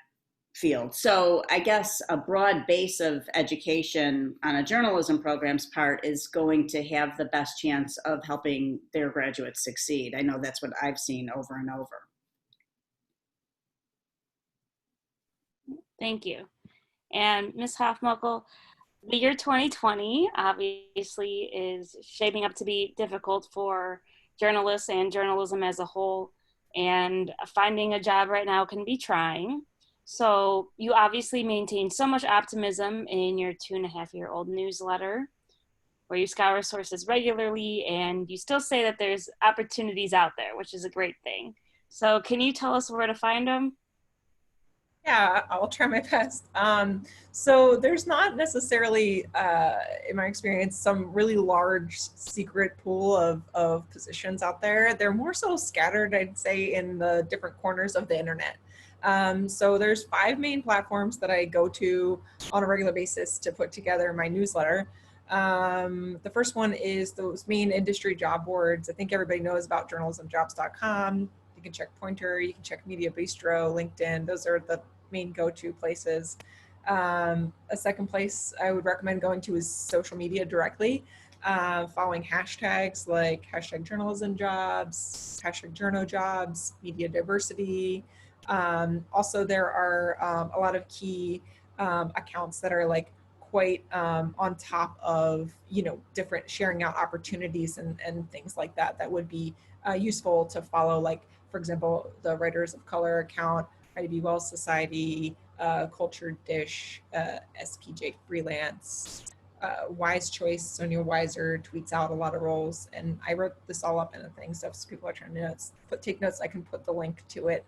field? So I guess a broad base of education on a journalism program's part is going to have the best chance of helping their graduates succeed. I know that's what I've seen over and over. Thank you. And Ms. Hofmuckel, the year 2020 obviously is shaping up to be difficult for journalists and journalism as a whole, and finding a job right now can be trying. So you obviously maintain so much optimism in your 2.5-year-old newsletter, where you scour sources regularly, and you still say that there's opportunities out there, which is a great thing. So can you tell us where to find them? Yeah, I'll try my best. So there's not necessarily, in my experience, some really large secret pool of positions out there. They're more so scattered, I'd say, in the different corners of the internet. So there's 5 main platforms that I go to on a regular basis to put together my newsletter. The first one is those main industry job boards. I think everybody knows about journalismjobs.com. You can check Pointer, you can check Media Bistro, LinkedIn. Those are the main go-to places. A second place I would recommend going to is social media directly, following hashtags like hashtag journalism jobs, hashtag journo jobs, media diversity. Also, there are a lot of key accounts that are like quite on top of, you know, different sharing out opportunities and things like that that would be useful to follow. Like, for example, the Writers of Color account, IDB Well Society, Culture Dish, SPJ Freelance, Wise Choice. Sonia Weiser tweets out a lot of roles, and I wrote this all up in a thing. So if people are trying to take notes, I can put the link to it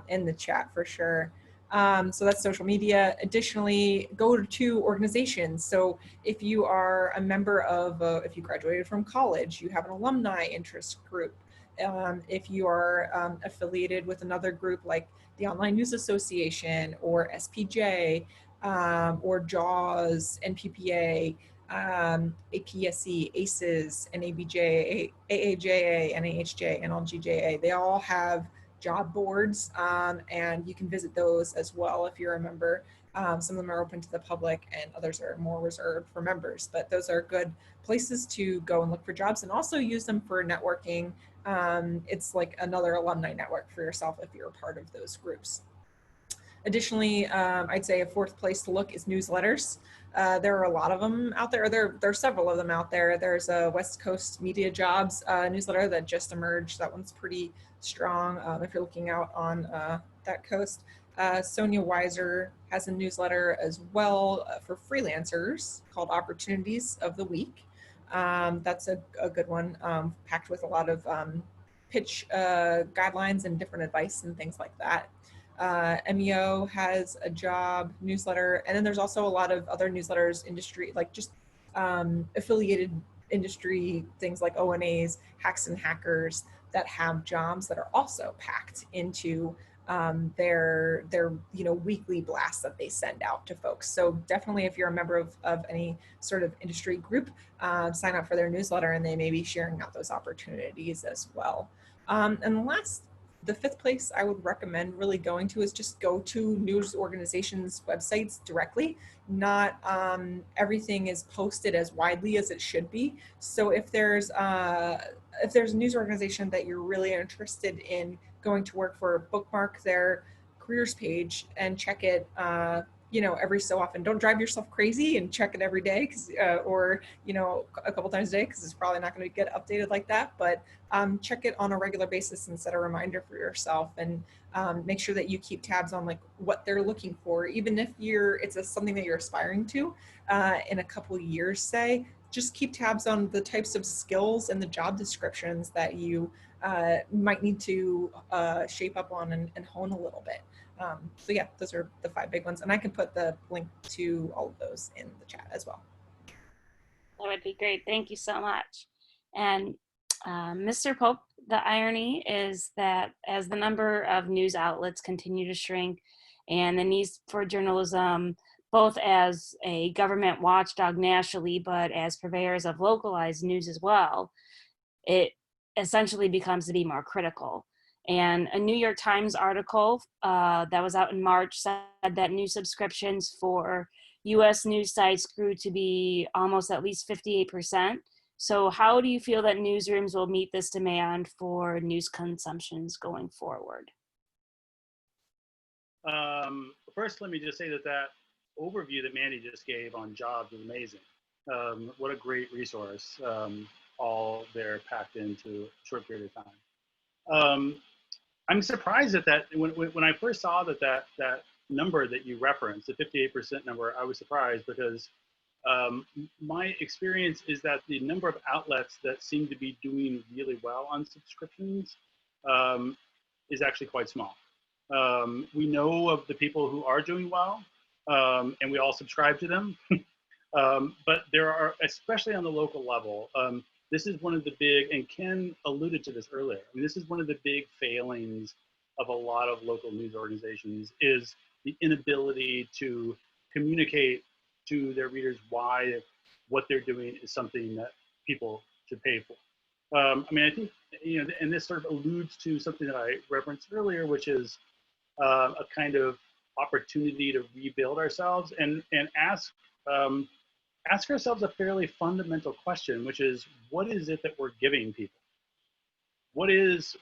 in the chat for sure. So that's social media. Additionally, go to organizations. So if you are a member of, if you graduated from college, you have an alumni interest group. If you are affiliated with another group like the Online News Association or SPJ or JAWS, NPPA, APSE, ACES, NABJ, AAJA, NAHJ, NLGJA, they all have job boards, and you can visit those as well if you're a member. Some of them are open to the public and others are more reserved for members, but those are good places to go and look for jobs and also use them for networking. It's like another alumni network for yourself if you're a part of those groups. Additionally, I'd say a fourth place to look is newsletters. There are a lot of them out there. There are several of them out there. There's a West Coast Media Jobs newsletter that just emerged. That one's pretty strong if you're looking out on that coast. Sonia Weiser has a newsletter as well for freelancers called Opportunities of the Week. That's a good one, packed with a lot of pitch guidelines and different advice and things like that. MEO has a job newsletter, and then there's also a lot of other newsletters, industry, like just affiliated industry things like ONAs, Hacks and Hackers, that have jobs that are also packed into their weekly blasts that they send out to folks. So definitely, if you're a member of any sort of industry group, sign up for their newsletter, and they may be sharing out those opportunities as well. And the fifth place I would recommend really going to is just go to news organizations' websites directly. Not everything is posted as widely as it should be. So if there's a news organization that you're really interested in going to work for, bookmark their careers page and check it every so often. Don't drive yourself crazy and check it every day, or a couple times a day, because it's probably not going to get updated like that. But check it on a regular basis and set a reminder for yourself, and make sure that you keep tabs on like what they're looking for, even if it's something that you're aspiring to in a couple of years, say. Just keep tabs on the types of skills and the job descriptions that you might need to shape up on and hone a little bit. So yeah, those are the 5 big ones, and I can put the link to all of those in the chat as well. That would be great. Thank you so much. And Mr. Pope, the irony is that as the number of news outlets continue to shrink and the need for journalism, both as a government watchdog nationally, but as purveyors of localized news as well, it essentially becomes to be more critical. And a New York Times article that was out in March said that news subscriptions for US news sites grew to be almost at least 58%. So how do you feel that newsrooms will meet this demand for news consumptions going forward? First, let me just say that overview that Mandy just gave on jobs is amazing. What a great resource, all there packed into a short period of time. I'm surprised that when I first saw that number that you referenced, the 58% number, I was surprised because my experience is that the number of outlets that seem to be doing really well on subscriptions is actually quite small. We know of the people who are doing well, and we all subscribe to them. But there are, especially on the local level, this is one of the big, and Ken alluded to this earlier, I mean, this is one of the big failings of a lot of local news organizations, is the inability to communicate to their readers why what they're doing is something that people should pay for. I mean, I think and this sort of alludes to something that I referenced earlier, which is a kind of opportunity to rebuild ourselves and ask ourselves a fairly fundamental question, which is, what is it that we're giving people? What is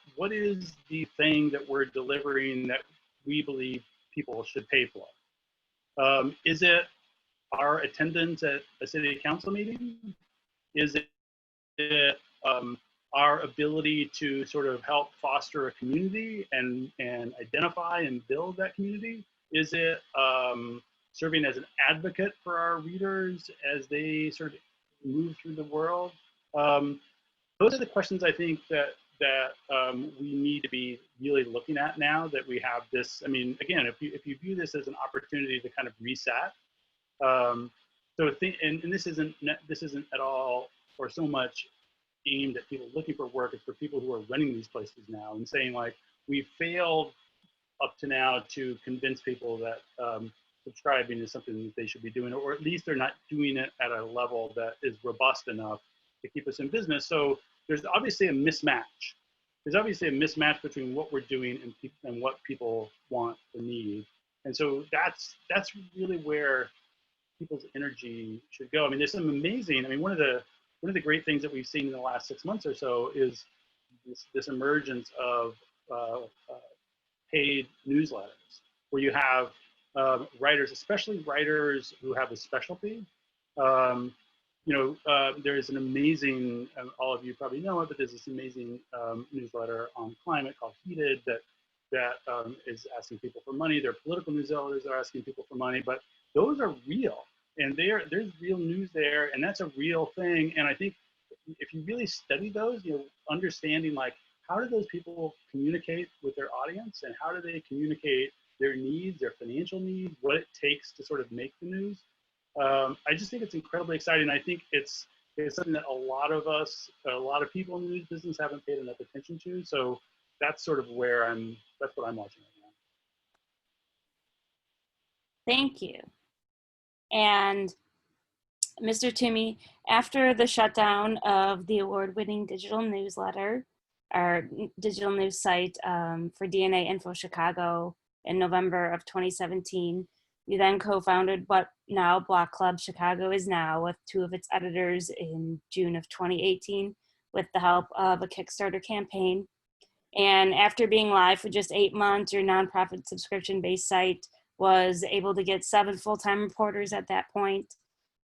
the thing that we're delivering that we believe people should pay for? Is it our attendance at a city council meeting? Is it our ability to sort of help foster a community and identify and build that community? Is it serving as an advocate for our readers as they sort of move through the world? Those are the questions I think that we need to be really looking at now that we have this. I mean, again, if you view this as an opportunity to kind of reset, and this isn't at all or so much aimed at people looking for work. It's for people who are running these places now and saying, like, we failed up to now to convince people that subscribing is something that they should be doing, or at least they're not doing it at a level that is robust enough to keep us in business. So there's obviously a mismatch. There's obviously a mismatch between what we're doing and what people want or need. And so that's really where people's energy should go. I mean, there's some amazing, I mean, one of the great things that we've seen in the last 6 months or so is this emergence of paid newsletters, where you have writers, especially writers who have a specialty. There is an amazing, all of you probably know it, but there's this amazing newsletter on climate called Heated that is asking people for money. There are political newsletters that are asking people for money, but those are real, and there's real news there, and that's a real thing. And I think if you really study those, understanding, like, how do those people communicate with their audience, and how do they communicate their needs, their financial needs, what it takes to sort of make the news. I just think it's incredibly exciting. I think it's something that a lot of people in the news business haven't paid enough attention to. So that's sort of that's what I'm watching right now. Thank you. And Mr. Toomey, after the shutdown of the award-winning digital newsletter, our digital news site for DNA Info Chicago in November of 2017, you then co-founded what now Block Club Chicago is now, with 2 of its editors in June of 2018, with the help of a Kickstarter campaign. And after being live for just 8 months, your nonprofit subscription-based site was able to get 7 full-time reporters at that point.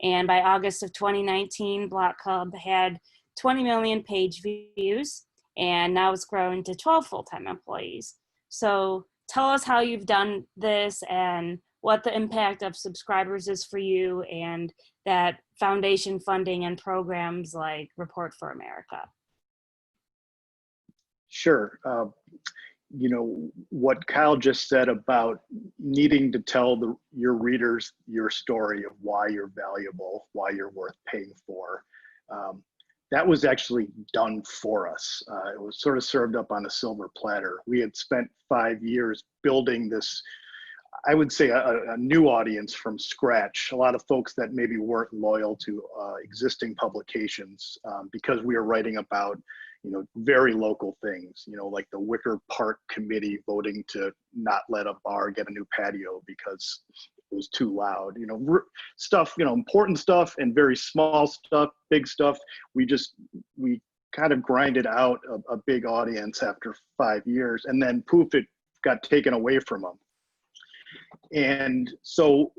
And by August of 2019, Block Club had 20 million page views, and now it's grown to 12 full-time employees. So tell us how you've done this and what the impact of subscribers is for you, and that foundation funding and programs like Report for America. Sure. What Kyle just said about needing to tell your readers your story of why you're valuable, why you're worth paying for, that was actually done for us. It was sort of served up on a silver platter. We had spent 5 years building this, I would say, a new audience from scratch. A lot of folks that maybe weren't loyal to existing publications because we were writing about very local things, like the Wicker Park Committee voting to not let a bar get a new patio because it was too loud, stuff, important stuff, and very small stuff, big stuff. We kind of grinded out a big audience after 5 years, and then poof, it got taken away from them. And so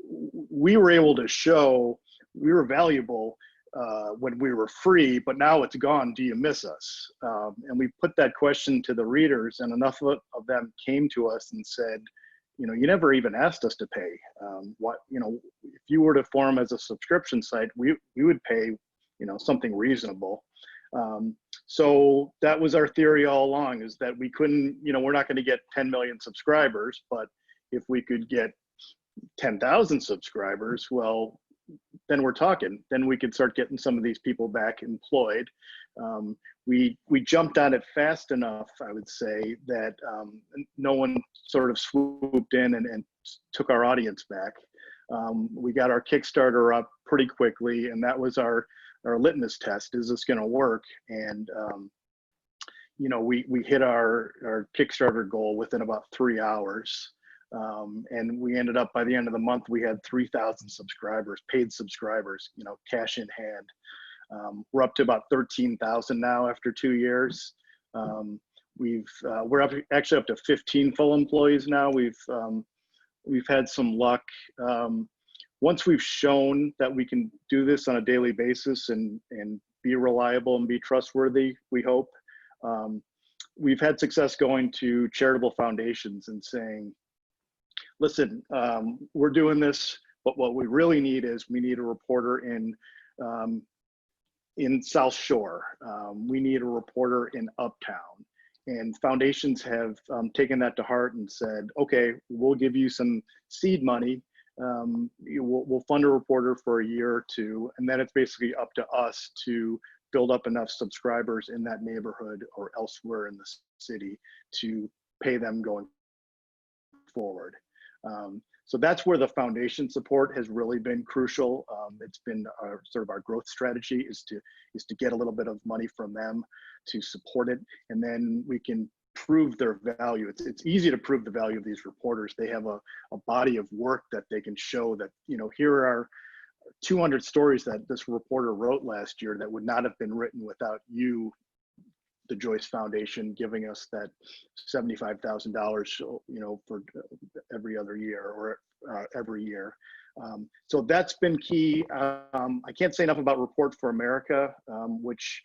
we were able to show we were valuable when we were free, but now it's gone. Do you miss us? And we put that question to the readers, and enough of them came to us and said, you never even asked us to pay. If you were to form as a subscription site, we would pay, something reasonable. So that was our theory all along, is that we couldn't, we're not going to get 10 million subscribers, but if we could get 10,000 subscribers, well, then we're talking. Then we could start getting some of these people back employed. We jumped on it fast enough, I would say, that no one sort of swooped in and took our audience back. We got our Kickstarter up pretty quickly, and that was our litmus test. Is this going to work? And we hit our Kickstarter goal within about 3 hours. And we ended up, by the end of the month, we had 3,000 subscribers, paid subscribers, cash in hand. We're up to about 13,000 now after 2 years. We're actually up to 15 full employees now. We've had some luck. Once we've shown that we can do this on a daily basis and be reliable and be trustworthy, we hope. We've had success going to charitable foundations and saying, listen, we're doing this, but what we really need is we need a reporter in South Shore. We need a reporter in Uptown. And foundations have taken that to heart and said, okay, we'll give you some seed money. We'll fund a reporter for a year or two, and then it's basically up to us to build up enough subscribers in that neighborhood or elsewhere in the city to pay them going forward. So that's where the foundation support has really been crucial. It's been sort of our growth strategy is to get a little bit of money from them to support it, and then we can prove their value. It's easy to prove the value of these reporters. They have a body of work that they can show that, here are 200 stories that this reporter wrote last year that would not have been written without you, the Joyce Foundation, giving us that $75,000, for every other year or every year. So that's been key. I can't say enough about Report for America, which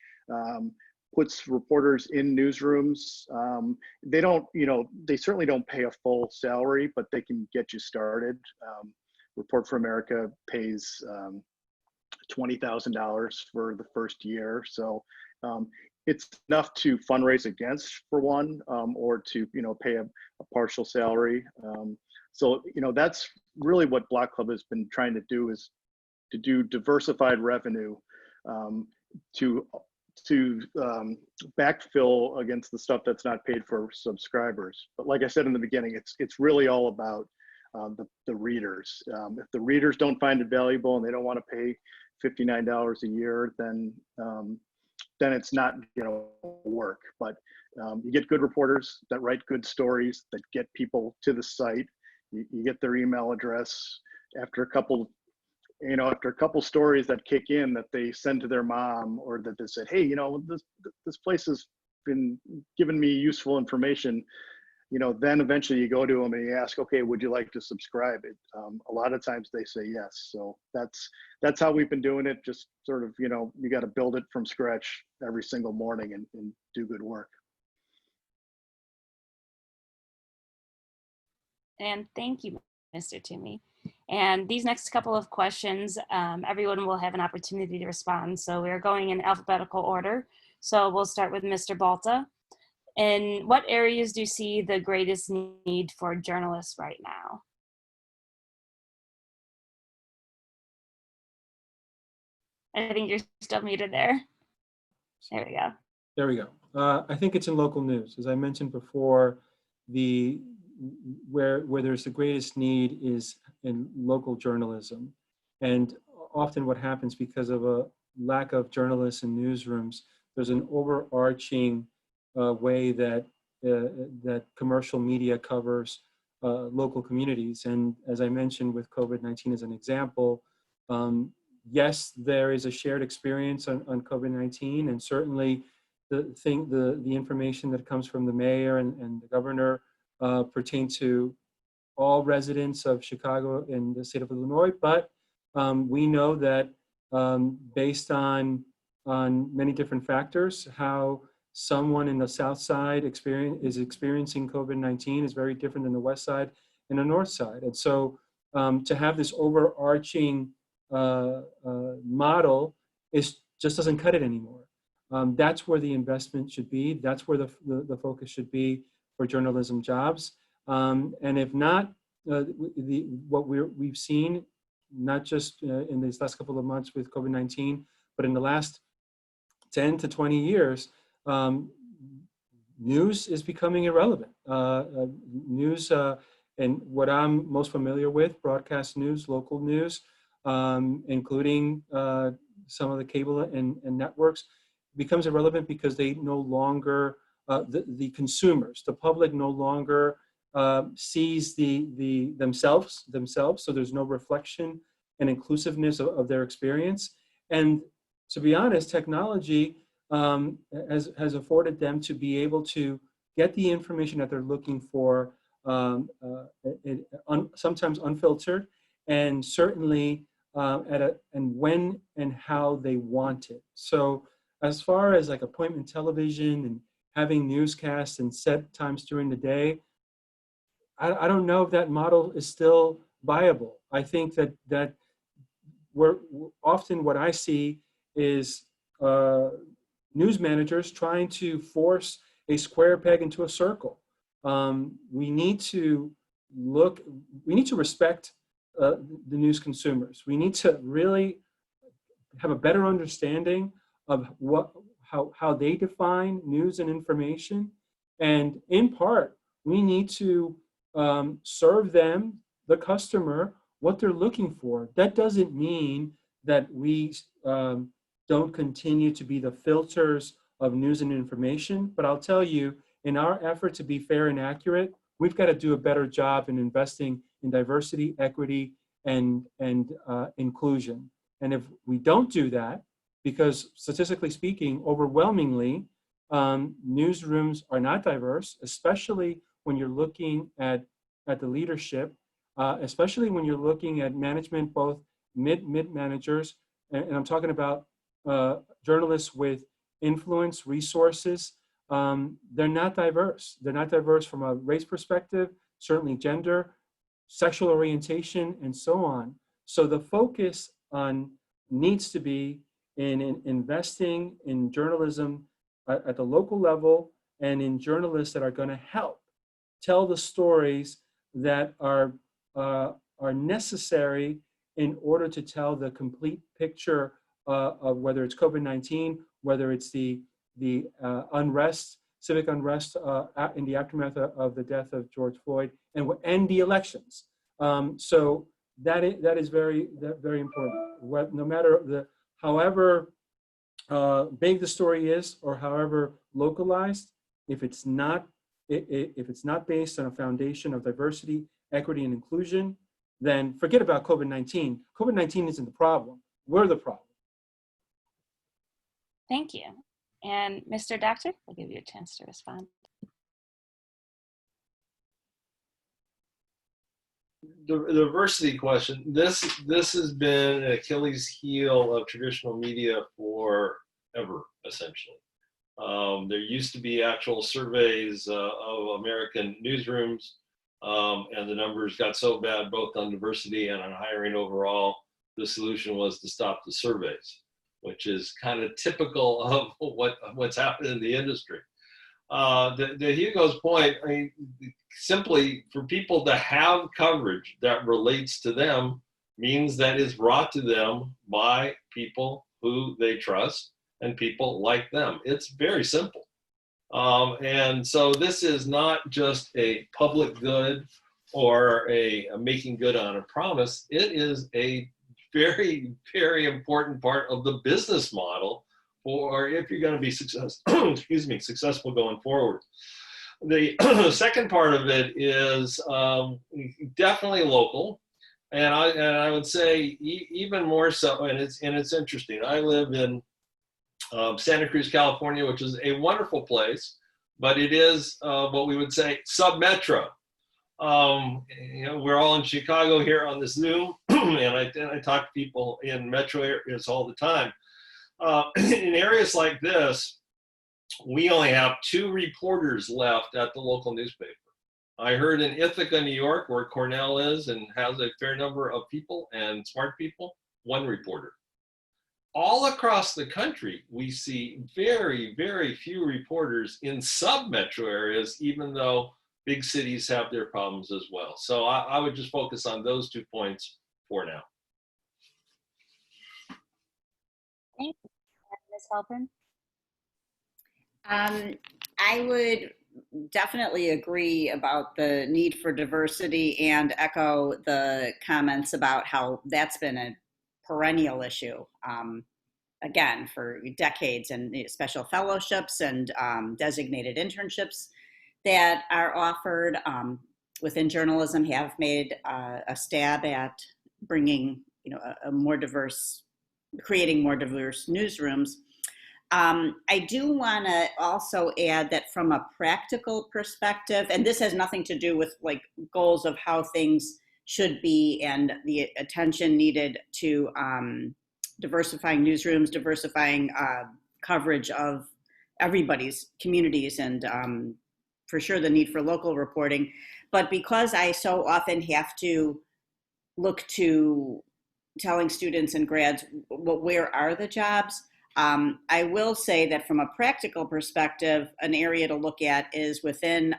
puts reporters in newsrooms. They don't, they certainly don't pay a full salary, but they can get you started. Report for America pays $20,000 for the first year. So it's enough to fundraise against, for one, or to, pay a partial salary. So, that's really what Block Club has been trying to do, is to do diversified revenue to backfill against the stuff that's not paid for subscribers. But like I said in the beginning, it's really all about the readers. If the readers don't find it valuable and they don't want to pay $59 a year, then it's not going to work. But you get good reporters that write good stories, that get people to the site. You get their email address. After a couple stories that kick in that they send to their mom, or that they said, hey, this place has been giving me useful information, then eventually you go to them and you ask, okay, would you like to subscribe? A lot of times they say yes. So that's how we've been doing it. Just sort of, you got to build it from scratch every single morning and do good work. And thank you, Mr. Toomey. And these next couple of questions, everyone will have an opportunity to respond. So we're going in alphabetical order. So we'll start with Mr. Balta. In what areas do you see the greatest need for journalists right now? I think you're still muted there. There we go. There we go. I think it's in local news. As I mentioned before, where there's the greatest need is in local journalism. And often what happens, because of a lack of journalists in newsrooms, there's an overarching way that commercial media covers local communities. And as I mentioned with COVID-19 as an example, yes, there is a shared experience on COVID-19, and certainly the information that comes from the mayor and the governor pertain to all residents of Chicago and the state of Illinois. But we know that based on many different factors, how someone in the South Side is experiencing COVID-19 is very different than the West Side and the North Side. And so to have this overarching model just doesn't cut it anymore. That's where the investment should be. That's where the focus should be for journalism jobs. And if not, what we've seen, not just in these last couple of months with COVID-19, but in the last 10 to 20 years, news is becoming irrelevant. News, and what I'm most familiar with, broadcast news, local news, including some of the cable and networks, becomes irrelevant because they no longer the consumers. The public no longer sees themselves, so there's no reflection and inclusiveness of their experience. And to be honest, technology has afforded them to be able to get the information that they're looking for, sometimes unfiltered, and certainly and when and how they want it. So as far as like appointment television and having newscasts and set times during the day, I don't know if that model is still viable. I think that we're often what I see is news managers trying to force a square peg into a circle. We need to respect the news consumers. We need to really have a better understanding of how they define news and information. And in part, we need to serve them, the customer, what they're looking for. That doesn't mean that we don't continue to be the filters of news and information, but I'll tell you, in our effort to be fair and accurate, we've got to do a better job in investing in diversity, equity, and inclusion. And if we don't do that, because statistically speaking, overwhelmingly, newsrooms are not diverse, especially when you're looking at the leadership, especially when you're looking at management, both mid managers, and I'm talking about journalists with influence, resources. They're not diverse. They're not diverse from a race perspective, certainly gender, sexual orientation, and so on. So the focus needs to be in investing in journalism at the local level and in journalists that are going to help tell the stories that are necessary in order to tell the complete picture of whether it's COVID-19, whether it's the unrest, civic unrest in the aftermath of the death of George Floyd, and the elections. So that is very important. No matter however big the story is or however localized, if it's not based on a foundation of diversity, equity, and inclusion, then forget about COVID-19. COVID-19 isn't the problem. We're the problem. Thank you. And Mr. Doctor, we'll give you a chance to respond. The diversity question, this has been an Achilles heel of traditional media forever, essentially. There used to be actual surveys of American newsrooms, and the numbers got so bad both on diversity and on hiring overall, the solution was to stop the surveys, which is kind of typical of what's happened in the industry. The Hugo's point, I mean, simply for people to have coverage that relates to them means that is brought to them by people who they trust and people like them. It's very simple. And so this is not just a public good or a making good on a promise. It is a very, very important part of the business model for if you're going to be successful going forward. The second part of it is definitely local, and I would say even more so. And it's interesting. I live in Santa Cruz, California, which is a wonderful place, but it is what we would say sub-metro. We're all in Chicago here on this Zoom, and I talk to people in metro areas all the time. In areas like this, we only have 2 reporters left at the local newspaper. I heard in Ithaca, New York, where Cornell is and has a fair number of people and smart people, 1 reporter. All across the country, we see very, very few reporters in sub-metro areas, even though big cities have their problems as well. So I would just focus on those 2 points for now. Thank you. Ms. Halpern? I would definitely agree about the need for diversity and echo the comments about how that's been a perennial issue. again, for decades, and special fellowships and designated internships that are offered within journalism have made a stab at bringing, a more diverse, creating more diverse newsrooms. I do want to also add that from a practical perspective, and this has nothing to do with like goals of how things should be and the attention needed to diversifying newsrooms, diversifying coverage of everybody's communities, and for sure the need for local reporting. But because I so often have to look to telling students and grads, where are the jobs? I will say that from a practical perspective, an area to look at is within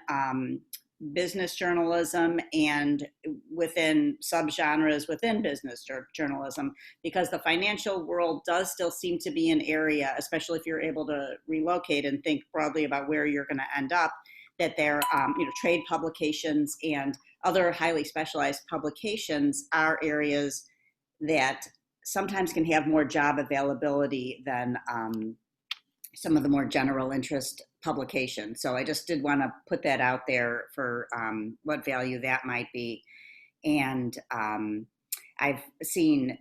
business journalism and within subgenres within business journalism, because the financial world does still seem to be an area, especially if you're able to relocate and think broadly about where you're going to end up, that there, trade publications and other highly specialized publications are areas that sometimes can have more job availability than some of the more general interest publications. So I just did want to put that out there for what value that might be. And I've seen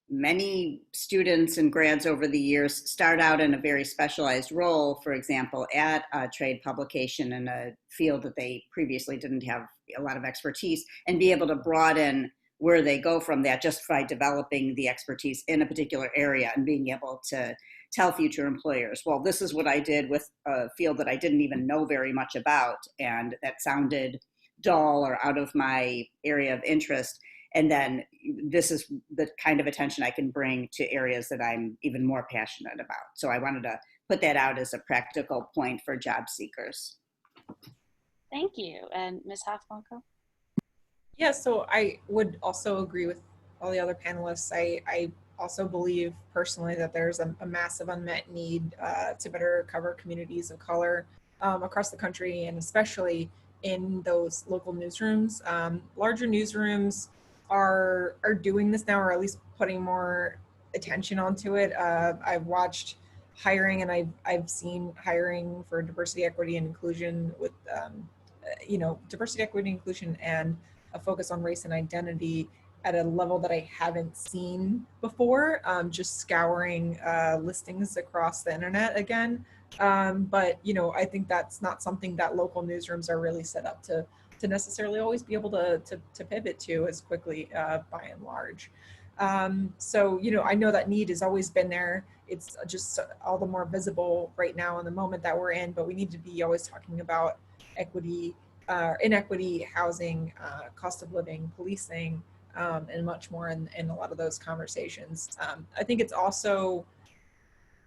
many students and grads over the years start out in a very specialized role, for example, at a trade publication in a field that they previously didn't have a lot of expertise, and be able to broaden where they go from that just by developing the expertise in a particular area and being able to tell future employers, well, this is what I did with a field that I didn't even know very much about, and that sounded dull or out of my area of interest. And then this is the kind of attention I can bring to areas that I'm even more passionate about. So I wanted to put that out as a practical point for job seekers. Thank you. And Ms. Hoffmanko? Yeah, so I would also agree with all the other panelists. I also believe personally that there's a massive unmet need to better cover communities of color across the country, and especially in those local newsrooms. Larger newsrooms are doing this now, or at least putting more attention onto it. I've watched hiring, and I've seen hiring for diversity, equity, and inclusion with diversity, equity, inclusion, and a focus on race and identity at a level that I haven't seen before, just scouring listings across the internet again. But, I think that's not something that local newsrooms are really set up to necessarily always be able to pivot to as quickly by and large. So, I know that need has always been there. It's just all the more visible right now in the moment that we're in, but we need to be always talking about equity, inequity, housing, cost of living, policing, and much more in a lot of those conversations. I think it's also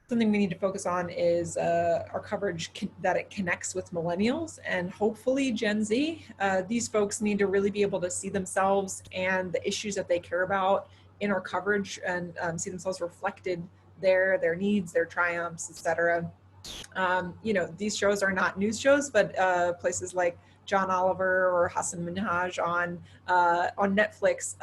something we need to focus on is our coverage that it connects with millennials and hopefully Gen Z. These folks need to really be able to see themselves and the issues that they care about in our coverage, and see themselves reflected there, their needs, their triumphs, etc. These shows are not news shows, but places like John Oliver or Hassan Minhaj on Netflix,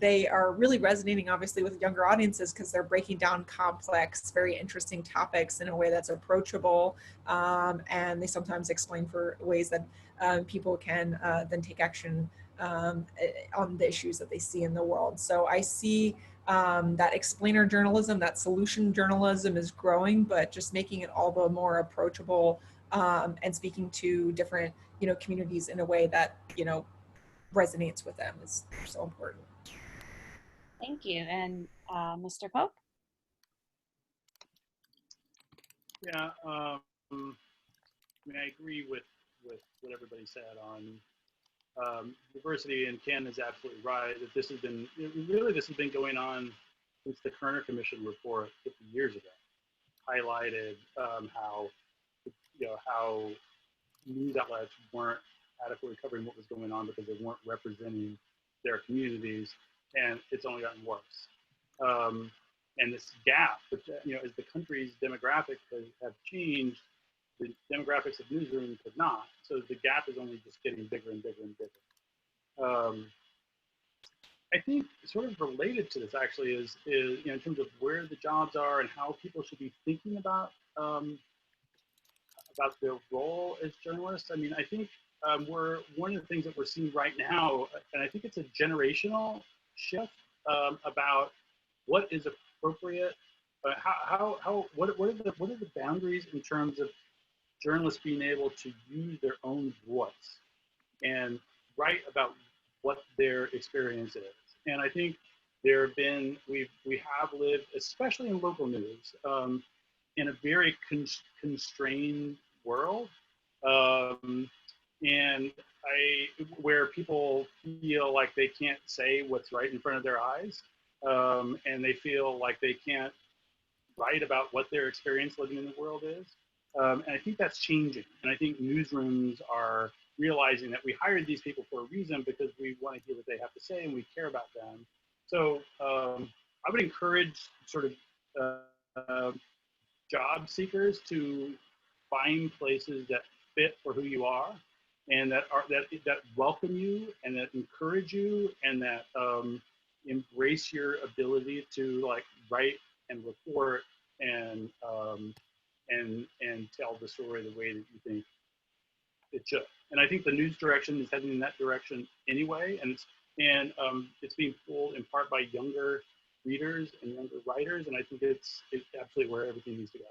they are really resonating obviously with younger audiences because they're breaking down complex, very interesting topics in a way that's approachable, and they sometimes explain for ways that people can then take action on the issues that they see in the world. So I see that explainer journalism, that solution journalism is growing, but just making it all the more approachable and speaking to different communities in a way that resonates with them is so important. Thank you. And Mr. Pope? Yeah, I agree with what everybody said on diversity, and Ken is absolutely right that this has been going on since the Kerner Commission report 50 years ago, highlighted how news outlets weren't adequately covering what was going on because they weren't representing their communities, and it's only gotten worse. And this gap, as the country's demographics have changed, the demographics of newsrooms have not. So the gap is only just getting bigger and bigger and bigger. I think sort of related to this actually is you know, in terms of where the jobs are and how people should be thinking about their role as journalists. I mean, I think we're one of the things that we're seeing right now, and I think it's a generational shift about what is appropriate. What are the boundaries in terms of journalists being able to use their own voice and write about what their experience is. And I think there have been, we have lived, especially in local news, in a very constrained world. And where people feel like they can't say what's right in front of their eyes. And they feel like they can't write about what their experience living in the world is. And I think that's changing. And I think newsrooms are realizing that we hired these people for a reason because we want to hear what they have to say and we care about them. So I would encourage sort of job seekers to find places that fit for who you are and that welcome you and that encourage you and that embrace your ability to like write and report and tell the story the way that you think it should. And I think the news direction is heading in that direction anyway, and it's being pulled in part by younger readers and younger writers, and I think it's absolutely where everything needs to go.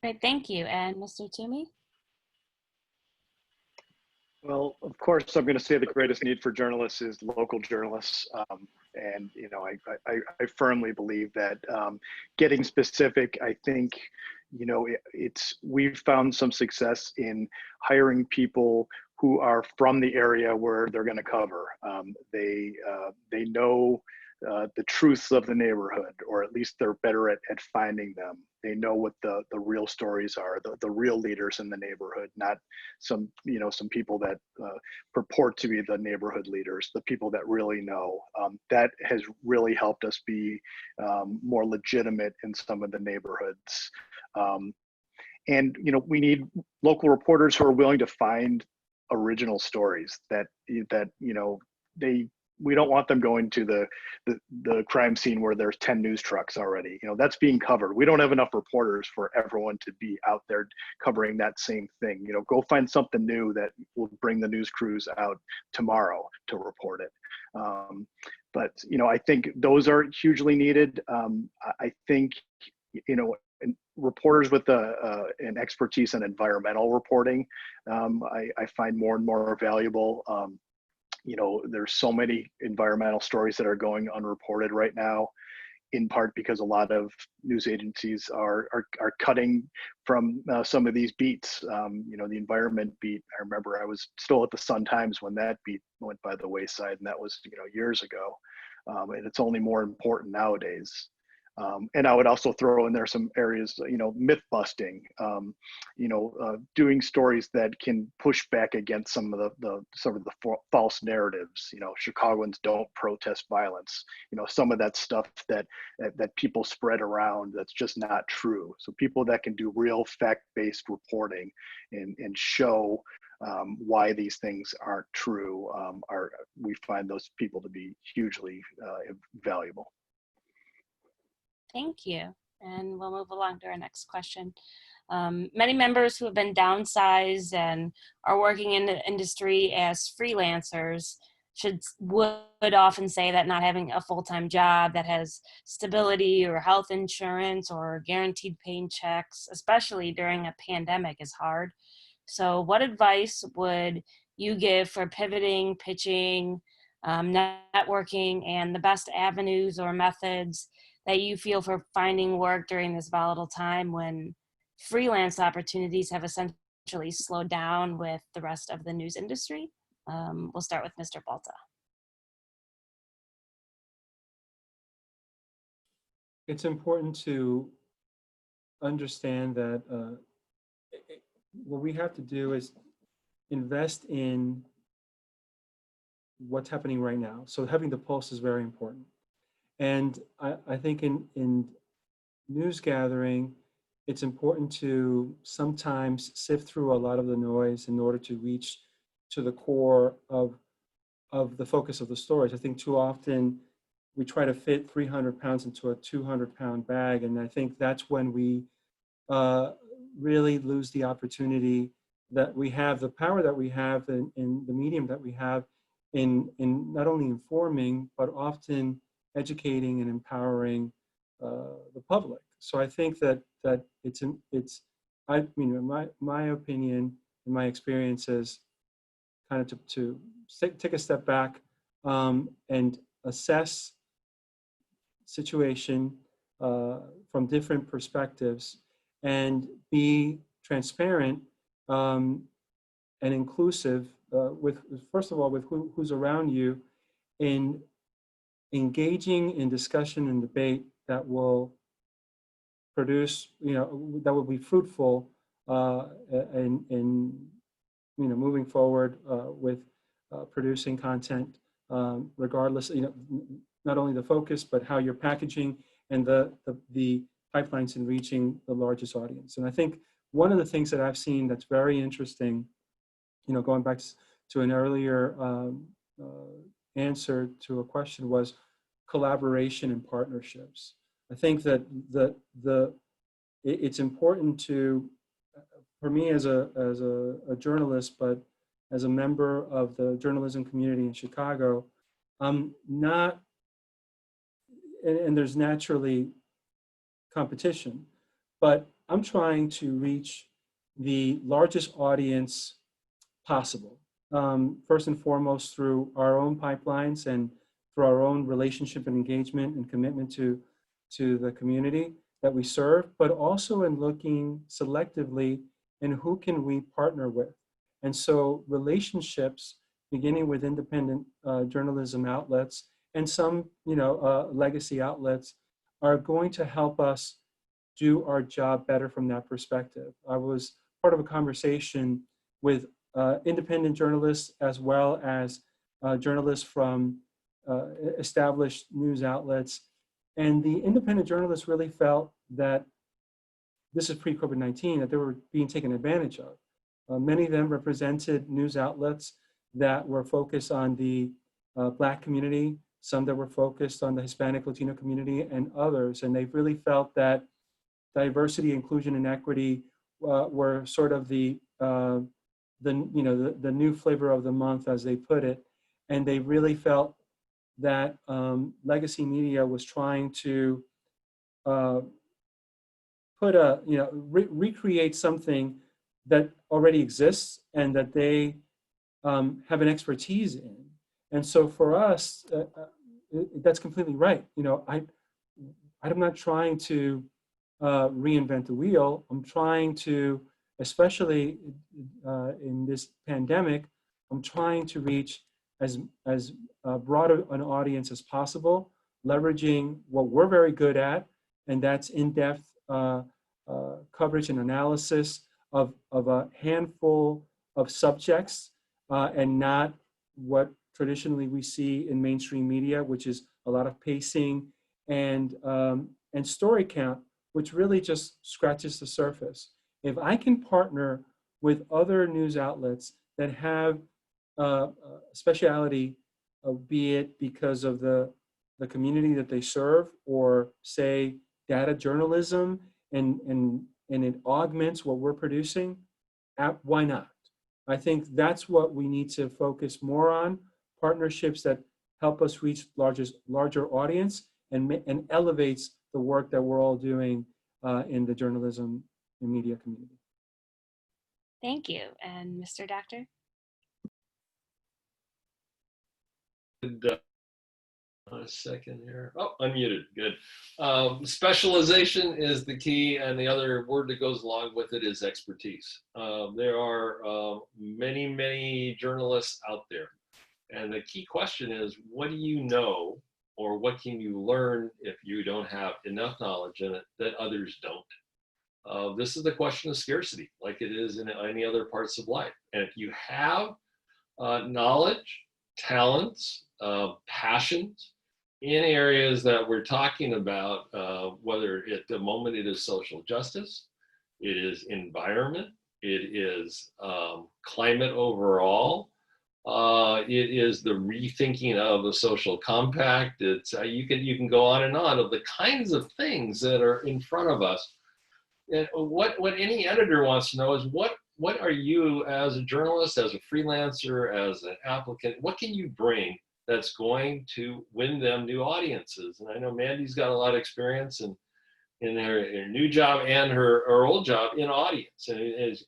Great, thank you. And Mr. Toomey? Well, of course, I'm going to say the greatest need for journalists is local journalists. And, you know, I firmly believe that getting specific, I think, you know, we've found some success in hiring people who are from the area where they're going to cover. They know the truths of the neighborhood, or at least they're better at finding them. They know what the real stories are, the real leaders in the neighborhood, not some people that purport to be the neighborhood leaders, the people that really know. That has really helped us be more legitimate in some of the neighborhoods. And, you know, we need local reporters who are willing to find original stories that you know, we don't want them going to the crime scene where there's 10 news trucks already. You know, that's being covered. We don't have enough reporters for everyone to be out there covering that same thing. You know, go find something new that will bring the news crews out tomorrow to report it. But, you know, I think those are hugely needed. I think, you know, reporters with an expertise in environmental reporting, I find more and more valuable. You know, there's so many environmental stories that are going unreported right now, in part because a lot of news agencies are cutting from some of these beats. You know, the environment beat, I remember I was still at the Sun-Times when that beat went by the wayside, and that was, you know, years ago. And it's only more important nowadays. And I would also throw in there some areas, you know, myth busting, you know, doing stories that can push back against some of the false narratives. You know, Chicagoans don't protest violence. You know, some of that stuff that people spread around that's just not true. So people that can do real fact-based reporting and show why these things aren't true, we find those people to be hugely valuable. Thank you. And we'll move along to our next question. Many members who have been downsized and are working in the industry as freelancers would often say that not having a full-time job that has stability or health insurance or guaranteed paychecks, especially during a pandemic, is hard. So what advice would you give for pivoting, pitching, networking, and the best avenues or methods that you feel for finding work during this volatile time when freelance opportunities have essentially slowed down with the rest of the news industry? We'll start with Mr. Balta. It's important to understand that what we have to do is invest in what's happening right now. So having the pulse is very important. And I think in news gathering, it's important to sometimes sift through a lot of the noise in order to reach to the core of of the focus of the stories. I think too often we try to fit 300 pounds into a 200-pound bag, and I think that's when we really lose the opportunity that we have, the power that we have in the medium that we have in not only informing, but often educating and empowering the public. So I think that it's I mean, in my opinion, in my experiences, kind of to take a step back and assess situation from different perspectives and be transparent and inclusive with, first of all, with who's around you, in engaging in discussion and debate that will produce, that will be fruitful in moving forward with producing content, regardless, not only the focus, but how you're packaging and the pipelines in reaching the largest audience. And I think one of the things that I've seen that's very interesting, going back to an earlier answer to a question, was collaboration and partnerships. I think that it's important to, for me as a journalist, but as a member of the journalism community in Chicago, I'm not, and there's naturally competition, but I'm trying to reach the largest audience possible. First and foremost, through our own pipelines and through our own relationship and engagement and commitment to the community that we serve, but also in looking selectively in who can we partner with. And so relationships, beginning with independent journalism outlets and some, legacy outlets, are going to help us do our job better from that perspective. I was part of a conversation with independent journalists as well as journalists from established news outlets. And the independent journalists really felt that, this is pre-COVID-19, that they were being taken advantage of. Many of them represented news outlets that were focused on the Black community, some that were focused on the Hispanic Latino community, and others. And they really felt that diversity, inclusion, and equity were sort of the new flavor of the month, as they put it. And they really felt that legacy media was trying to recreate something that already exists and that they have an expertise in. And so for us, that's completely right. I'm not trying to reinvent the wheel. I'm trying to, especially in this pandemic, I'm trying to reach as broad an audience as possible, leveraging what we're very good at, and that's in-depth coverage and analysis of a handful of subjects, and not what traditionally we see in mainstream media, which is a lot of pacing and story count, which really just scratches the surface. If I can partner with other news outlets that have speciality, be it because of the community that they serve, or say data journalism, and it augments what we're producing, why not? I think that's what we need to focus more on, partnerships that help us reach larger audience and elevates the work that we're all doing in the journalism and media community. Thank you. And Mr. Doctor? A second here. Oh, unmuted. Good. Specialization is the key, and the other word that goes along with it is expertise. There are many journalists out there, and the key question is, what do you know, or what can you learn if you don't have enough knowledge in it that others don't? This is the question of scarcity, like it is in any other parts of life. And if you have knowledge, talents, passions, in areas that we're talking about, whether at the moment it is social justice, it is environment, it is climate overall, It is the rethinking of the social compact. It's you can go on and on of the kinds of things that are in front of us. And what any editor wants to know is what are you as a journalist, as a freelancer, as an applicant, what can you bring that's going to win them new audiences? And I know Mandy's got a lot of experience in her new job and her old job in audience. And is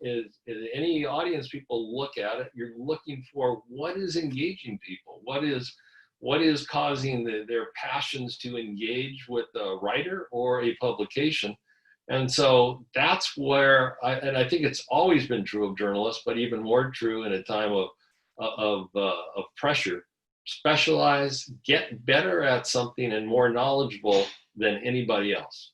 any audience people look at it, you're looking for what is engaging people, what is causing their passions to engage with a writer or a publication. And so that's where I think it's always been true of journalists, but even more true in a time of pressure. Specialize, get better at something and more knowledgeable than anybody else.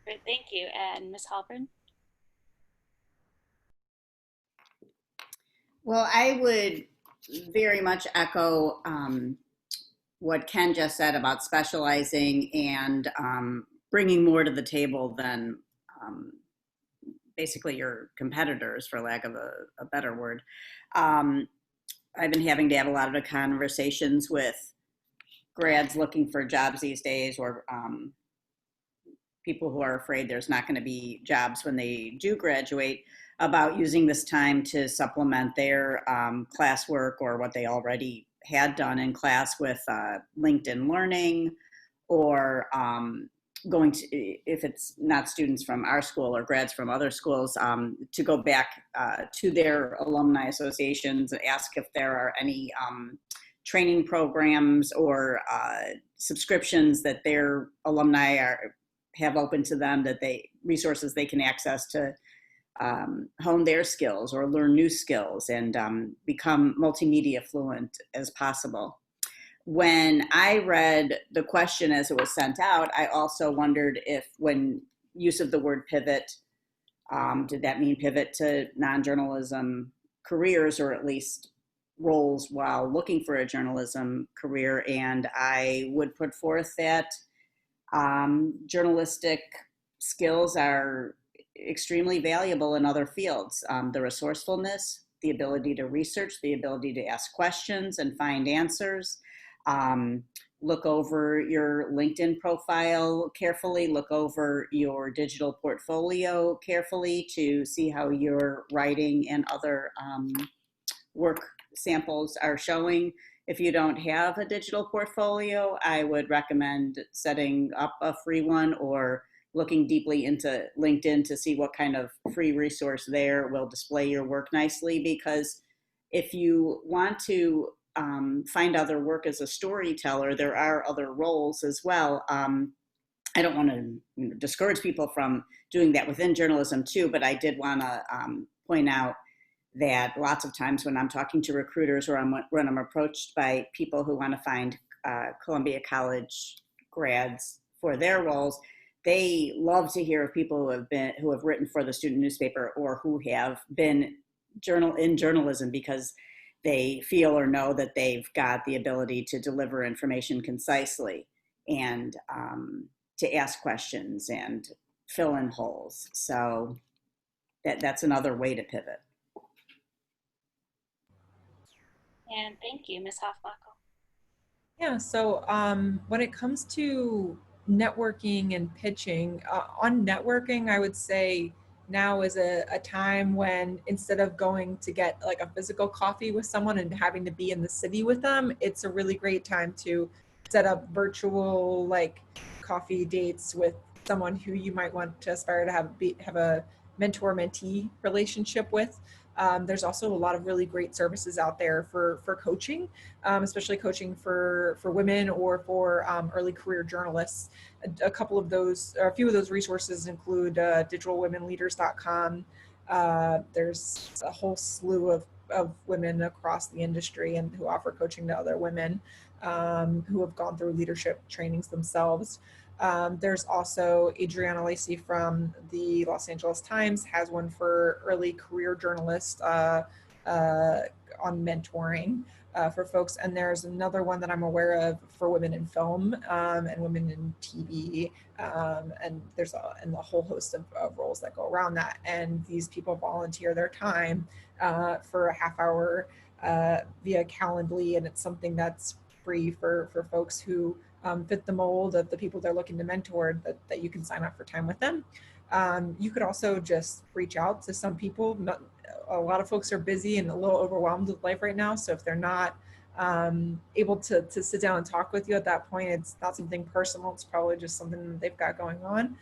Great, thank you. And Ms. Halpern? Well, I would very much echo what Ken just said about specializing and bringing more to the table than basically your competitors, for lack of a better word. I've been having to have a lot of the conversations with grads looking for jobs these days, or people who are afraid there's not going to be jobs when they do graduate, about using this time to supplement their classwork or what they already had done in class with LinkedIn Learning, or going to, if it's not students from our school or grads from other schools, to go back to their alumni associations and ask if there are any training programs or subscriptions that their alumni have open to them, that resources they can access to hone their skills or learn new skills and become multimedia fluent as possible. When I read the question as it was sent out, I also wondered if, when use of the word pivot, did that mean pivot to non-journalism careers, or at least roles while looking for a journalism career? And I would put forth that journalistic skills are extremely valuable in other fields. The resourcefulness, the ability to research, the ability to ask questions and find answers. Look over your LinkedIn profile carefully, look over your digital portfolio carefully to see how your writing and other work samples are showing. If you don't have a digital portfolio, I would recommend setting up a free one or looking deeply into LinkedIn to see what kind of free resource there will display your work nicely. Because if you want to find other work as a storyteller, there are other roles as well. I don't want to discourage people from doing that within journalism too, but I did want to point out that lots of times when I'm talking to recruiters, or when I'm approached by people who want to find Columbia College grads for their roles, they love to hear of people who have written for the student newspaper or who have been in journalism, because they feel or know that they've got the ability to deliver information concisely and to ask questions and fill in holes. So that's another way to pivot. And thank you, Ms. Hofbachel. Yeah, so when it comes to networking and pitching, on networking, I would say now is a time when, instead of going to get like a physical coffee with someone and having to be in the city with them, it's a really great time to set up virtual like coffee dates with someone who you might want to aspire to have a mentor-mentee relationship with. There's also a lot of really great services out there for coaching, especially coaching for women or for early career journalists. A couple of those, or a few of those resources include digitalwomenleaders.com. There's a whole slew of women across the industry and who offer coaching to other women who have gone through leadership trainings themselves. There's also Adriana Lacey from the Los Angeles Times has one for early career journalists on mentoring for folks. And there's another one that I'm aware of for women in film and women in TV. And there's and a whole host of roles that go around that. And these people volunteer their time for a half hour via Calendly. And it's something that's free for folks who fit the mold of the people they're looking to mentor, that you can sign up for time with them. You could also just reach out to some people. A lot of folks are busy and a little overwhelmed with life right now. So if they're not able to sit down and talk with you at that point, it's not something personal. It's probably just something that they've got going on.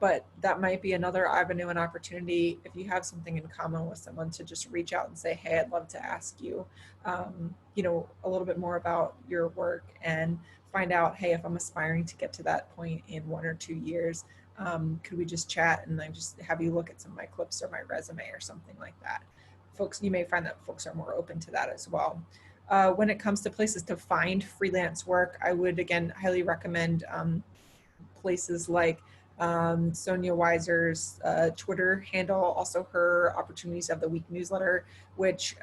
But that might be another avenue and opportunity if you have something in common with someone to just reach out and say, hey, I'd love to ask you, you know, a little bit more about your work and find out, hey, if I'm aspiring to get to that point in 1 or 2 years, could we just chat and then just have you look at some of my clips or my resume or something like that. Folks, you may find that folks are more open to that as well. When it comes to places to find freelance work, I would, again, highly recommend places like Sonia Weiser's Twitter handle, also her Opportunities of the Week newsletter, which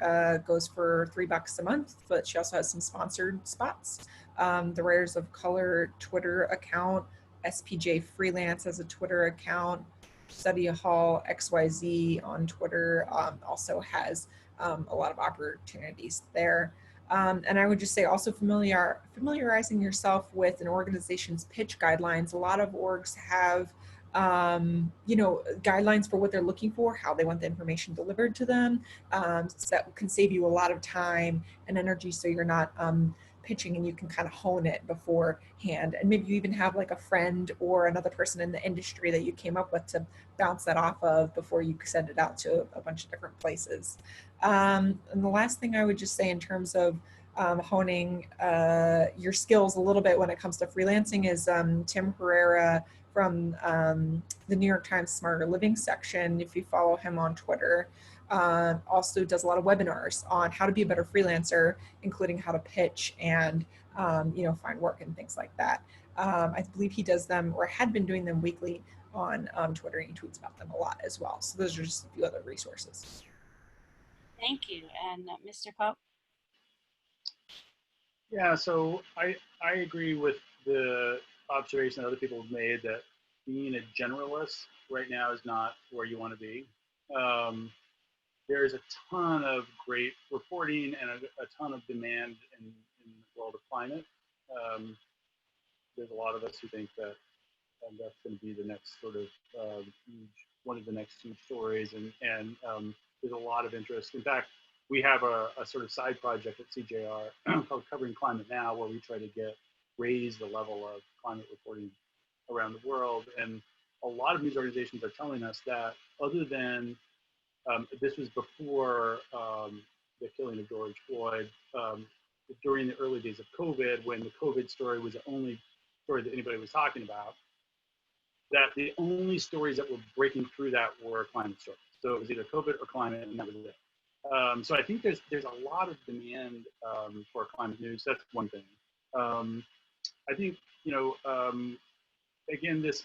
goes for $3 a month, but she also has some sponsored spots. The Writers of Color Twitter account, SPJ Freelance has a Twitter account, Study Hall XYZ on Twitter also has a lot of opportunities there. And I would just say also familiarizing yourself with an organization's pitch guidelines. A lot of orgs have, you know, guidelines for what they're looking for, how they want the information delivered to them. So that can save you a lot of time and energy, so you're not pitching and you can kind of hone it beforehand. And maybe you even have like a friend or another person in the industry that you came up with to bounce that off of before you send it out to a bunch of different places. And the last thing I would just say in terms of honing your skills a little bit when it comes to freelancing is Tim Herrera from the New York Times Smarter Living section, if you follow him on Twitter, also does a lot of webinars on how to be a better freelancer, including how to pitch and you know, find work and things like that. I believe he does them, or had been doing them weekly on Twitter, and he tweets about them a lot as well. So those are just a few other resources. Thank you. And Mr. Pope? Yeah, so I agree with the observation that other people have made that being a generalist right now is not where you want to be. There's a ton of great reporting and a ton of demand in the world of climate. There's a lot of us who think that that's going to be the next sort of one of the next huge stories, and there's a lot of interest. In fact, we have a sort of side project at CJR called Covering Climate Now, where we try to raise the level of climate reporting around the world. And a lot of news organizations are telling us that, other than this was before the killing of George Floyd, during the early days of COVID, when the COVID story was the only story that anybody was talking about, that the only stories that were breaking through that were climate stories. So it was either COVID or climate, and that was it. So I think there's a lot of demand for climate news. That's one thing. I think, you know, again, this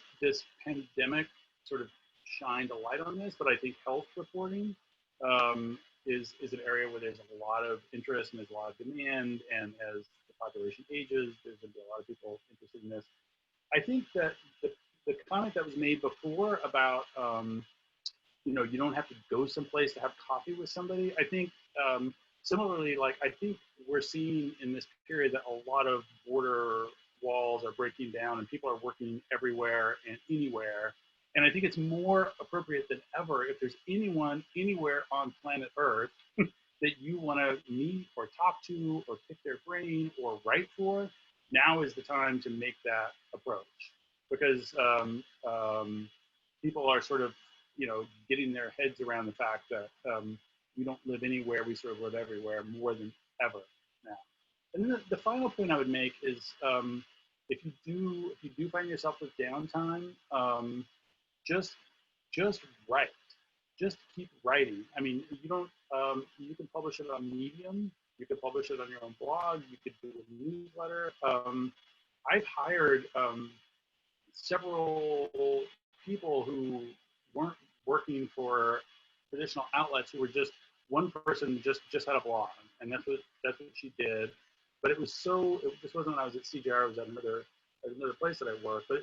pandemic sort of shined a light on this, but I think health reporting is an area where there's a lot of interest and there's a lot of demand. And as the population ages, there's going to be a lot of people interested in this. I think that the comment that was made before about, you know, you don't have to go someplace to have coffee with somebody. I think similarly, like, I think we're seeing in this period that a lot of border walls are breaking down and people are working everywhere and anywhere. And I think it's more appropriate than ever, if there's anyone anywhere on planet Earth that you want to meet or talk to or pick their brain or write for, now is the time to make that approach. Because people are sort of, you know, getting their heads around the fact that we don't live anywhere, we sort of live everywhere more than ever now. And then the final point I would make is, if you do find yourself with downtime, just write. Just keep writing. I mean, you don't. You can publish it on Medium. You could publish it on your own blog. You could do a newsletter. I've hired several people who weren't working for traditional outlets, who were just one person just had a blog, and that's what she did. But this wasn't when I was at CJA. I was at another place that I worked. But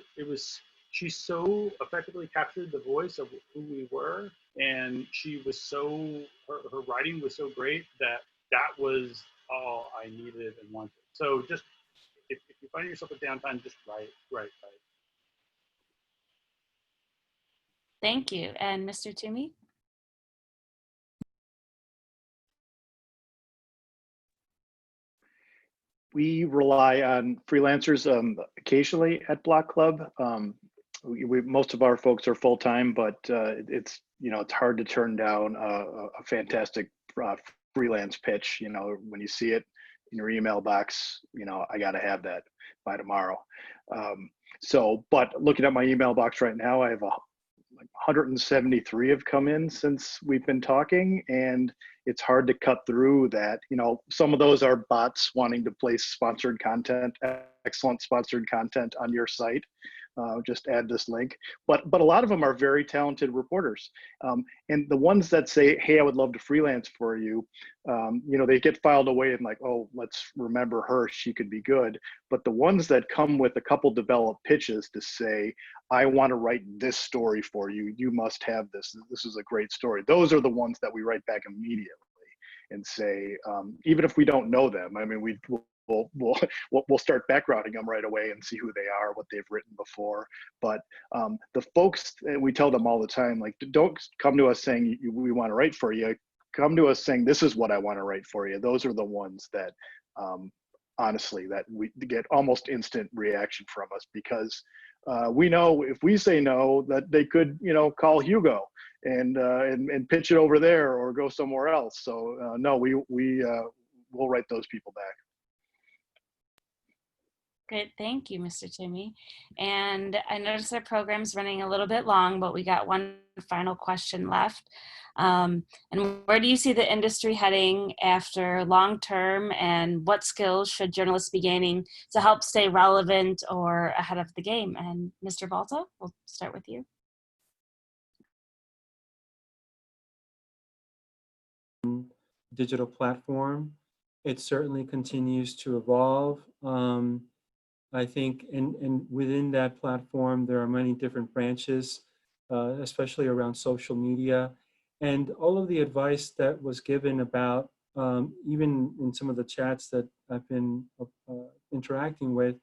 she so effectively captured the voice of who we were, and she was her writing was so great that was all I needed and wanted. So just if you find yourself at downtime, just write. Thank you. And Mr. Toomey? We rely on freelancers occasionally at Block Club. Most of our folks are full-time, but it's hard to turn down a fantastic freelance pitch. When you see it in your email box, I got to have that by tomorrow. But looking at my email box right now, I have 173 have come in since we've been talking, and it's hard to cut through that. Some of those are bots wanting to place sponsored content, excellent sponsored content on your site. Just add this link, but a lot of them are very talented reporters, and the ones that say, "Hey, I would love to freelance for you," they get filed away and like, "Oh, let's remember her; she could be good." But the ones that come with a couple developed pitches to say, "I want to write this story for you. You must have this. This is a great story." Those are the ones that we write back immediately and say, even if we don't know them. I mean, we'll start backgrounding them right away and see who they are, what they've written before. But the folks, we tell them all the time, like, don't come to us saying we want to write for you. Come to us saying, this is what I want to write for you. Those are the ones that, honestly, that we get almost instant reaction from us, because we know if we say no, that they could, call Hugo and pitch it over there or go somewhere else. So no, we'll write those people back. Good, thank you, Mr. Toomey. And I noticed our program's running a little bit long, but we got one final question left. And where do you see the industry heading after long term, and what skills should journalists be gaining to help stay relevant or ahead of the game? And Mr. Balta, we'll start with you. Digital platform, it certainly continues to evolve. I think and within that platform, there are many different branches, especially around social media. And all of the advice that was given about, even in some of the chats that I've been interacting with,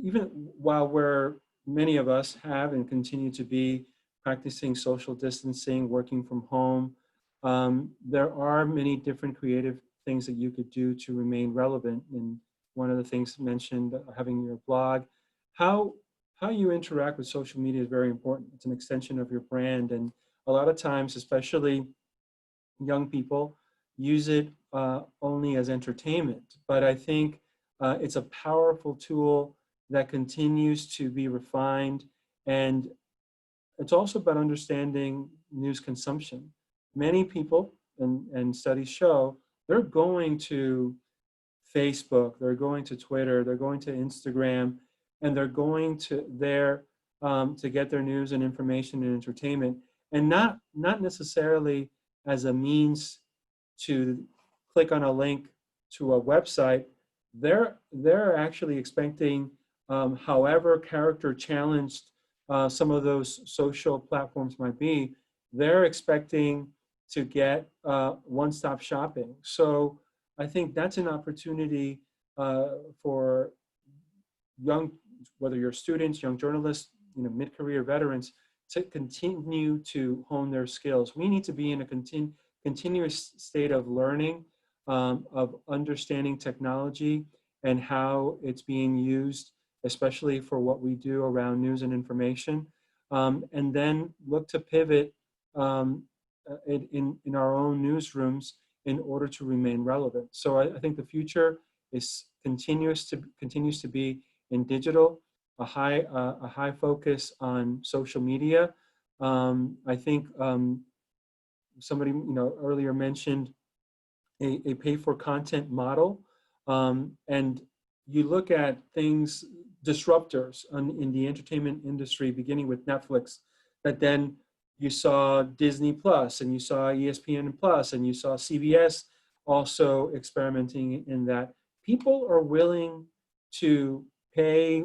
even while many of us have and continue to be practicing social distancing, working from home, there are many different creative things that you could do to remain relevant. And one of the things mentioned, having your blog, how you interact with social media is very important. It's an extension of your brand. And a lot of times, especially young people, use it only as entertainment. But I think it's a powerful tool that continues to be refined. And it's also about understanding news consumption. Many people, and studies show, they're going to Facebook, they're going to Twitter, they're going to Instagram, and they're going to there to get their news and information and entertainment, and not necessarily as a means to click on a link to a website. They're actually expecting, however character challenged some of those social platforms might be, they're expecting to get one-stop shopping. So I think that's an opportunity for young, whether you're students, young journalists, mid-career veterans, to continue to hone their skills. We need to be in a continuous state of learning, of understanding technology and how it's being used, especially for what we do around news and information, and then look to pivot in our own newsrooms in order to remain relevant. So I think the future continues to be in digital, a high focus on social media. I think somebody earlier mentioned a pay for content model, and you look at things, disruptors in the entertainment industry, beginning with Netflix, that then you saw Disney Plus, and you saw ESPN Plus, and you saw CBS also experimenting in that. People are willing to pay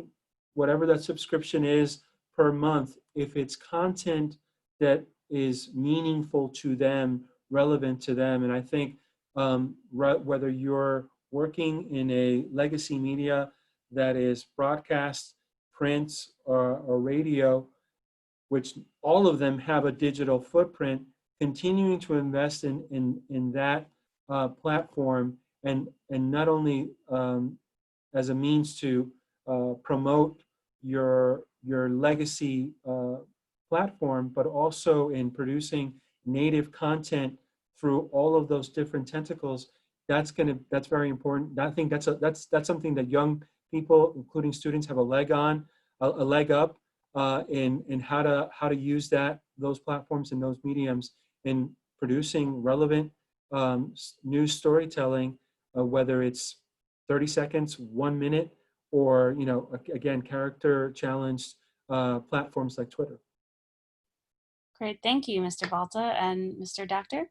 whatever that subscription is per month if it's content that is meaningful to them, relevant to them. And I think whether you're working in a legacy media that is broadcast, print, or radio, which all of them have a digital footprint, continuing to invest in that platform, and not only as a means to promote your legacy platform, but also in producing native content through all of those different tentacles. That's very important. I think that's something that young people, including students, have a leg up in how to use those platforms and those mediums in producing relevant news storytelling, whether it's 30 seconds, 1 minute, or again, character challenged platforms like Twitter. Great, thank you, Mr. Balta. And Mr. Doctor?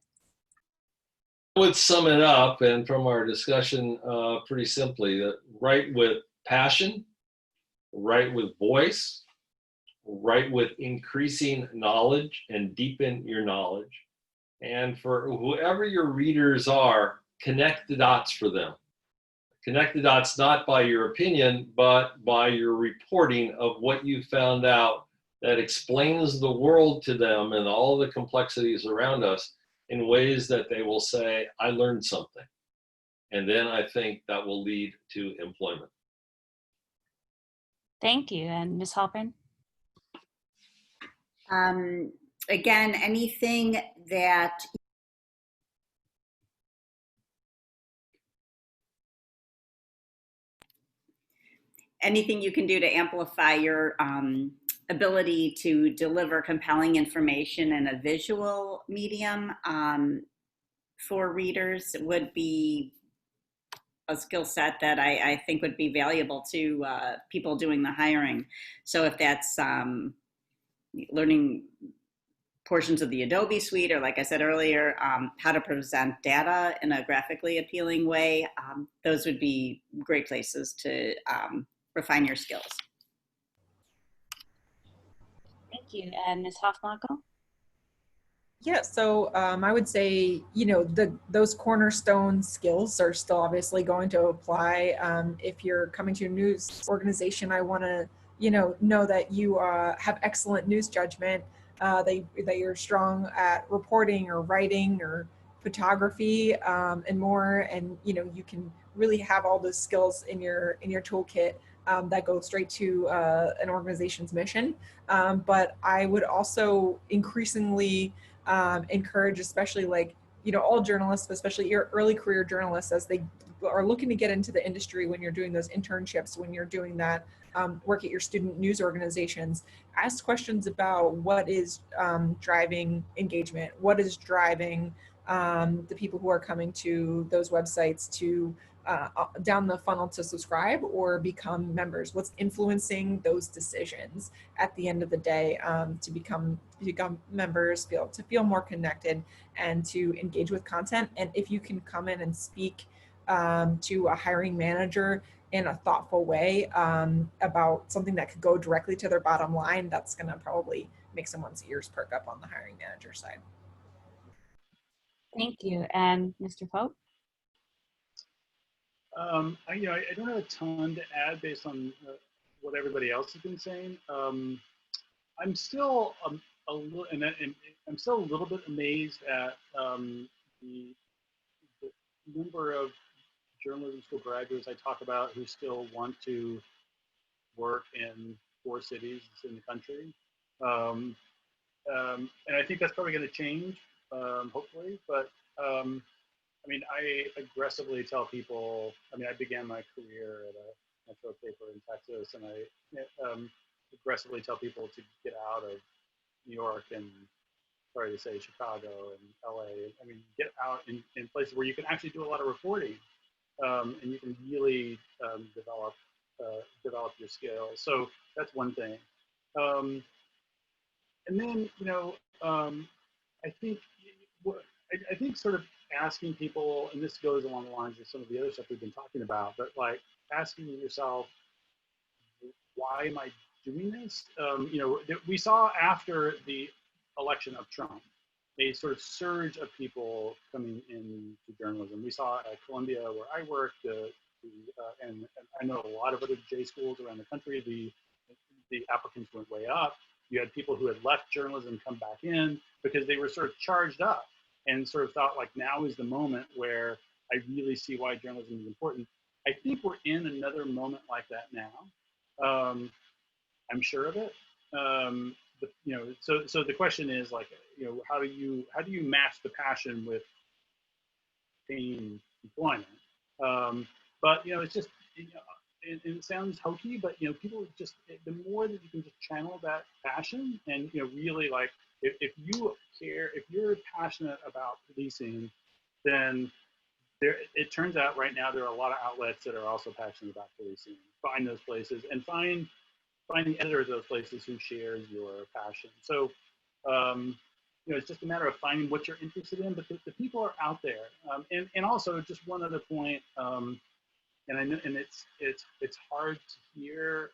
I would sum it up, and from our discussion, pretty simply, that write with passion, write with voice, write with increasing knowledge and deepen your knowledge. And for whoever your readers are, connect the dots for them. Connect the dots not by your opinion, but by your reporting of what you found out that explains the world to them and all the complexities around us in ways that they will say, I learned something. And then I think that will lead to employment. Thank you. And Ms. Halpern? Again, anything you can do to amplify your ability to deliver compelling information in a visual medium for readers would be a skill set that I think would be valuable to people doing the hiring. So if that's learning portions of the Adobe suite, or like I said earlier, how to present data in a graphically appealing way, those would be great places to refine your skills. Thank you. And Ms. Hofnagel? Yeah, so I would say, those cornerstone skills are still obviously going to apply. If you're coming to a news organization, I want to, know that you have excellent news judgment, that you're strong at reporting or writing or photography and more, and you can really have all those skills in your toolkit that go straight to an organization's mission. But I would also increasingly encourage, especially all journalists, especially your early career journalists, as they are looking to get into the industry, when you're doing those internships, when you're doing that work at your student news organizations, ask questions about what is driving engagement, what is driving the people who are coming to those websites to down the funnel to subscribe or become members, what's influencing those decisions at the end of the day to become members, to feel more connected and to engage with content. And if you can come in and speak to a hiring manager in a thoughtful way about something that could go directly to their bottom line, that's going to probably make someone's ears perk up on the hiring manager side. Thank you. And Mr. Pope? I don't have a ton to add based on what everybody else has been saying. I'm still a little, and I'm still a little bit amazed at the number of journalism school graduates I talk about who still want to work in 4 cities in the country. And I think that's probably going to change, hopefully. But I aggressively tell people, I began my career at a metro paper in Texas, and I aggressively tell people to get out of New York and, sorry to say, Chicago and LA. Get out in places where you can actually do a lot of reporting, and you can really develop your skills. So that's one thing. and then, I think, I think sort of asking people, and this goes along the lines of some of the other stuff we've been talking about, but like asking yourself, why am I doing this? We saw after the election of Trump, a sort of surge of people coming into journalism. We saw at Columbia, where I worked, and I know a lot of other J schools around the country, the applicants went way up. You had people who had left journalism come back in because they were sort of charged up and sort of thought like, now is the moment where I really see why journalism is important. I think we're in another moment like that now. I'm sure of it. So the question is like, how do you match the passion with paying employment? But it's just, it sounds hokey, but people just, the more that you can just channel that passion and really like, if you care, if you're passionate about policing, then it turns out right now there are a lot of outlets that are also passionate about policing. Find those places and find the editor of those places who shares your passion. So it's just a matter of finding what you're interested in, but the people are out there. And also just one other point, and I know, and it's hard to hear,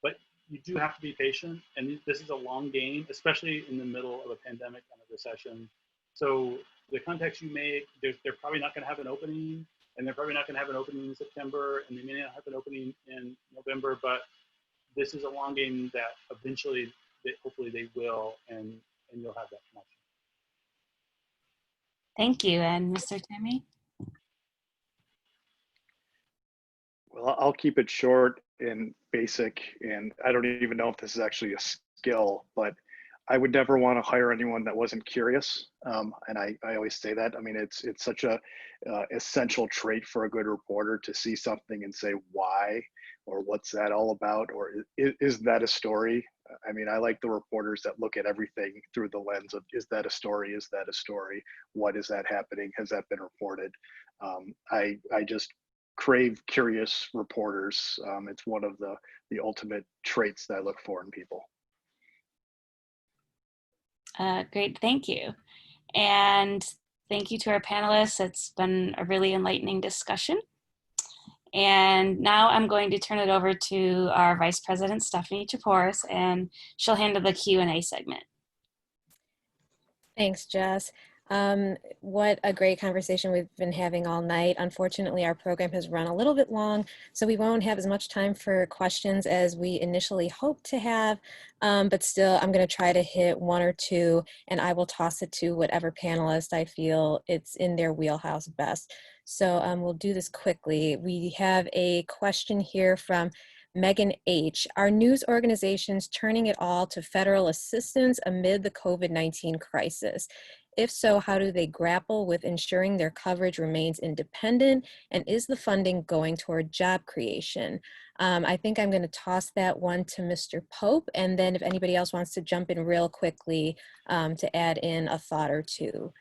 but you do have to be patient, and this is a long game, especially in the middle of a pandemic and a recession. So the contacts you make, they're probably not going to have an opening, and they're probably not going to have an opening in September, and they may not have an opening in November, but this is a long game that eventually, hopefully they will, and you'll have that connection. Thank you. And Mr. Timmy? Well, I'll keep it short and basic, and I don't even know if this is actually a skill, but I would never want to hire anyone that wasn't curious. And I always say that. I mean, it's such a essential trait for a good reporter to see something and say why, or what's that all about, or is that a story? I mean, I like the reporters that look at everything through the lens of, is that a story? Is that a story? What is that happening? Has that been reported? I just crave curious reporters. It's one of the ultimate traits that I look for in people. Great, thank you. And thank you to our panelists. It's been a really enlightening discussion. And now I'm going to turn it over to our Vice President, Stephanie Chaporis, and she'll handle the Q&A segment. Thanks, Jess. What a great conversation we've been having all night. Unfortunately, our program has run a little bit long, so we won't have as much time for questions as we initially hoped to have, but still, I'm going to try to hit one or two, and I will toss it to whatever panelist I feel it's in their wheelhouse best. So we'll do this quickly. We have a question here from Megan H. Are news organizations turning it all to federal assistance amid the COVID-19 crisis? If so, how do they grapple with ensuring their coverage remains independent? And is the funding going toward job creation? I think I'm going to toss that one to Mr. Pope, and then if anybody else wants to jump in real quickly to add in a thought or two.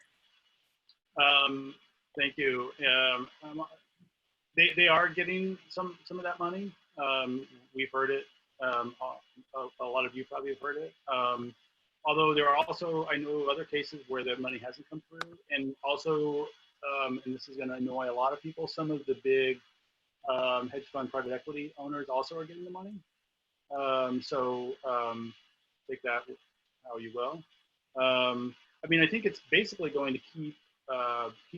Thank you. They are getting some of that money. We've heard it. A lot of you probably have heard it. Although there are also, I know other cases where the money hasn't come through. And also, and this is going to annoy a lot of people, some of the big hedge fund private equity owners also are getting the money. So take that how you will. I mean, I think it's basically going to keep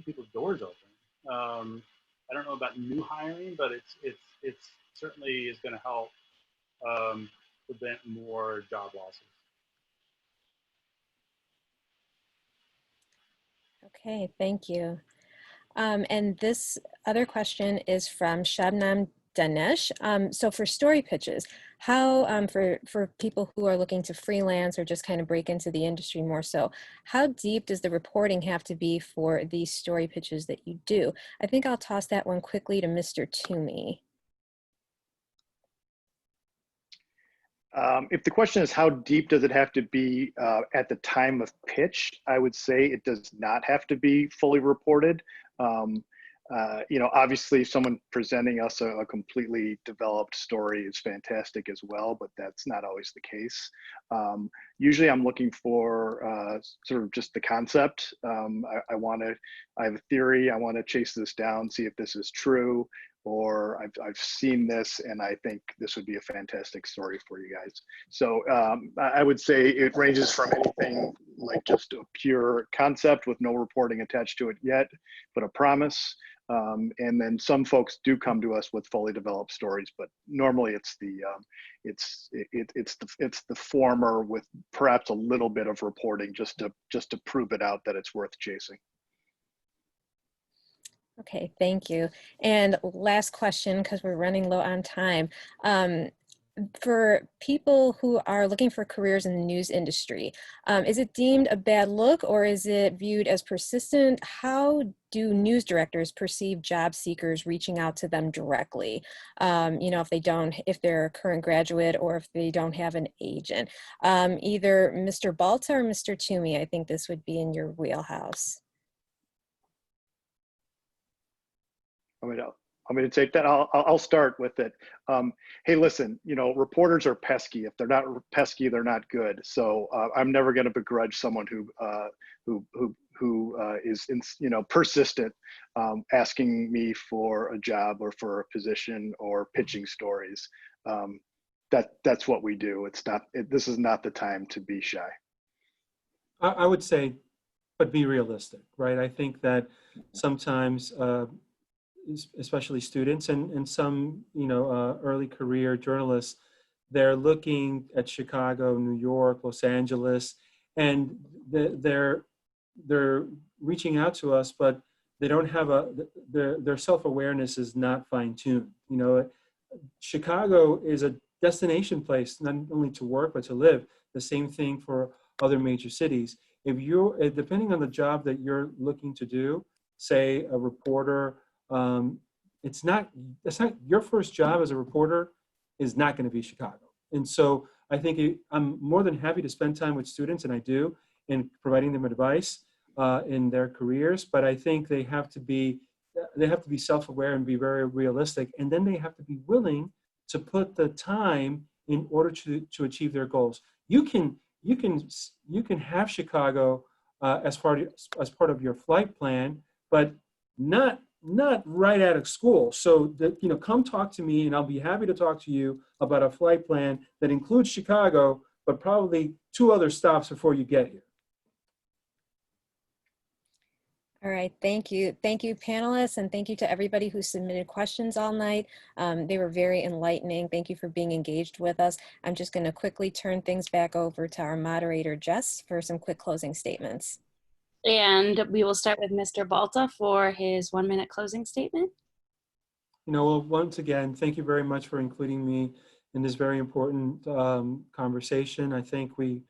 people's doors open. I don't know about new hiring, but it's certainly is going to help prevent more job losses. Okay, thank you. And this other question is from Shabnam Danesh. So for story pitches, how, for people who are looking to freelance or just kind of break into the industry more so, how deep does the reporting have to be for these story pitches that you do? I think I'll toss that one quickly to Mr. Toomey. If the question is how deep does it have to be at the time of pitch, I would say it does not have to be fully reported. Obviously someone presenting us a completely developed story is fantastic as well, but that's not always the case. Usually I'm looking for sort of just the concept. I have a theory, I want to chase this down, see if this is true, or I've seen this and I think this would be a fantastic story for you guys. So I would say it ranges from anything like just a pure concept with no reporting attached to it yet, but a promise. And then some folks do come to us with fully developed stories, but normally it's the former with perhaps a little bit of reporting just to prove it out that it's worth chasing. Okay, thank you. And last question, because we're running low on time. For people who are looking for careers in the news industry, is it deemed a bad look or is it viewed as persistent? How do news directors perceive job seekers reaching out to them directly? If they're a current graduate or if they don't have an agent. Either Mr. Balta or Mr. Toomey, I think this would be in your wheelhouse. I'm going to take that. I'll start with it. Hey, listen, reporters are pesky. If they're not pesky, they're not good. So I'm never going to begrudge someone who is persistent, asking me for a job or for a position or pitching stories. That's what we do. This is not the time to be shy. I would say, but be realistic, right? I think that sometimes, especially students and some, early career journalists, they're looking at Chicago, New York, Los Angeles, and they're reaching out to us, but they don't have their self-awareness is not fine-tuned. Chicago is a destination place, not only to work, but to live. The same thing for other major cities. If depending on the job that you're looking to do, say a reporter, it's not your first job as a reporter is not going to be Chicago. And so I think I'm more than happy to spend time with students, and I do, in providing them advice in their careers. But I think they have to be self-aware and be very realistic, and then they have to be willing to put the time in order to achieve their goals. You can have Chicago as part of your flight plan, but not right out of school. So come talk to me and I'll be happy to talk to you about a flight plan that includes Chicago, but probably 2 other stops before you get here. All right, thank you. Thank you, panelists, and thank you to everybody who submitted questions all night. They were very enlightening. Thank you for being engaged with us. I'm just going to quickly turn things back over to our moderator, Jess, for some quick closing statements. And we will start with Mr. Balta for his 1-minute closing statement. Well, once again, thank you very much for including me in this very important conversation. I think we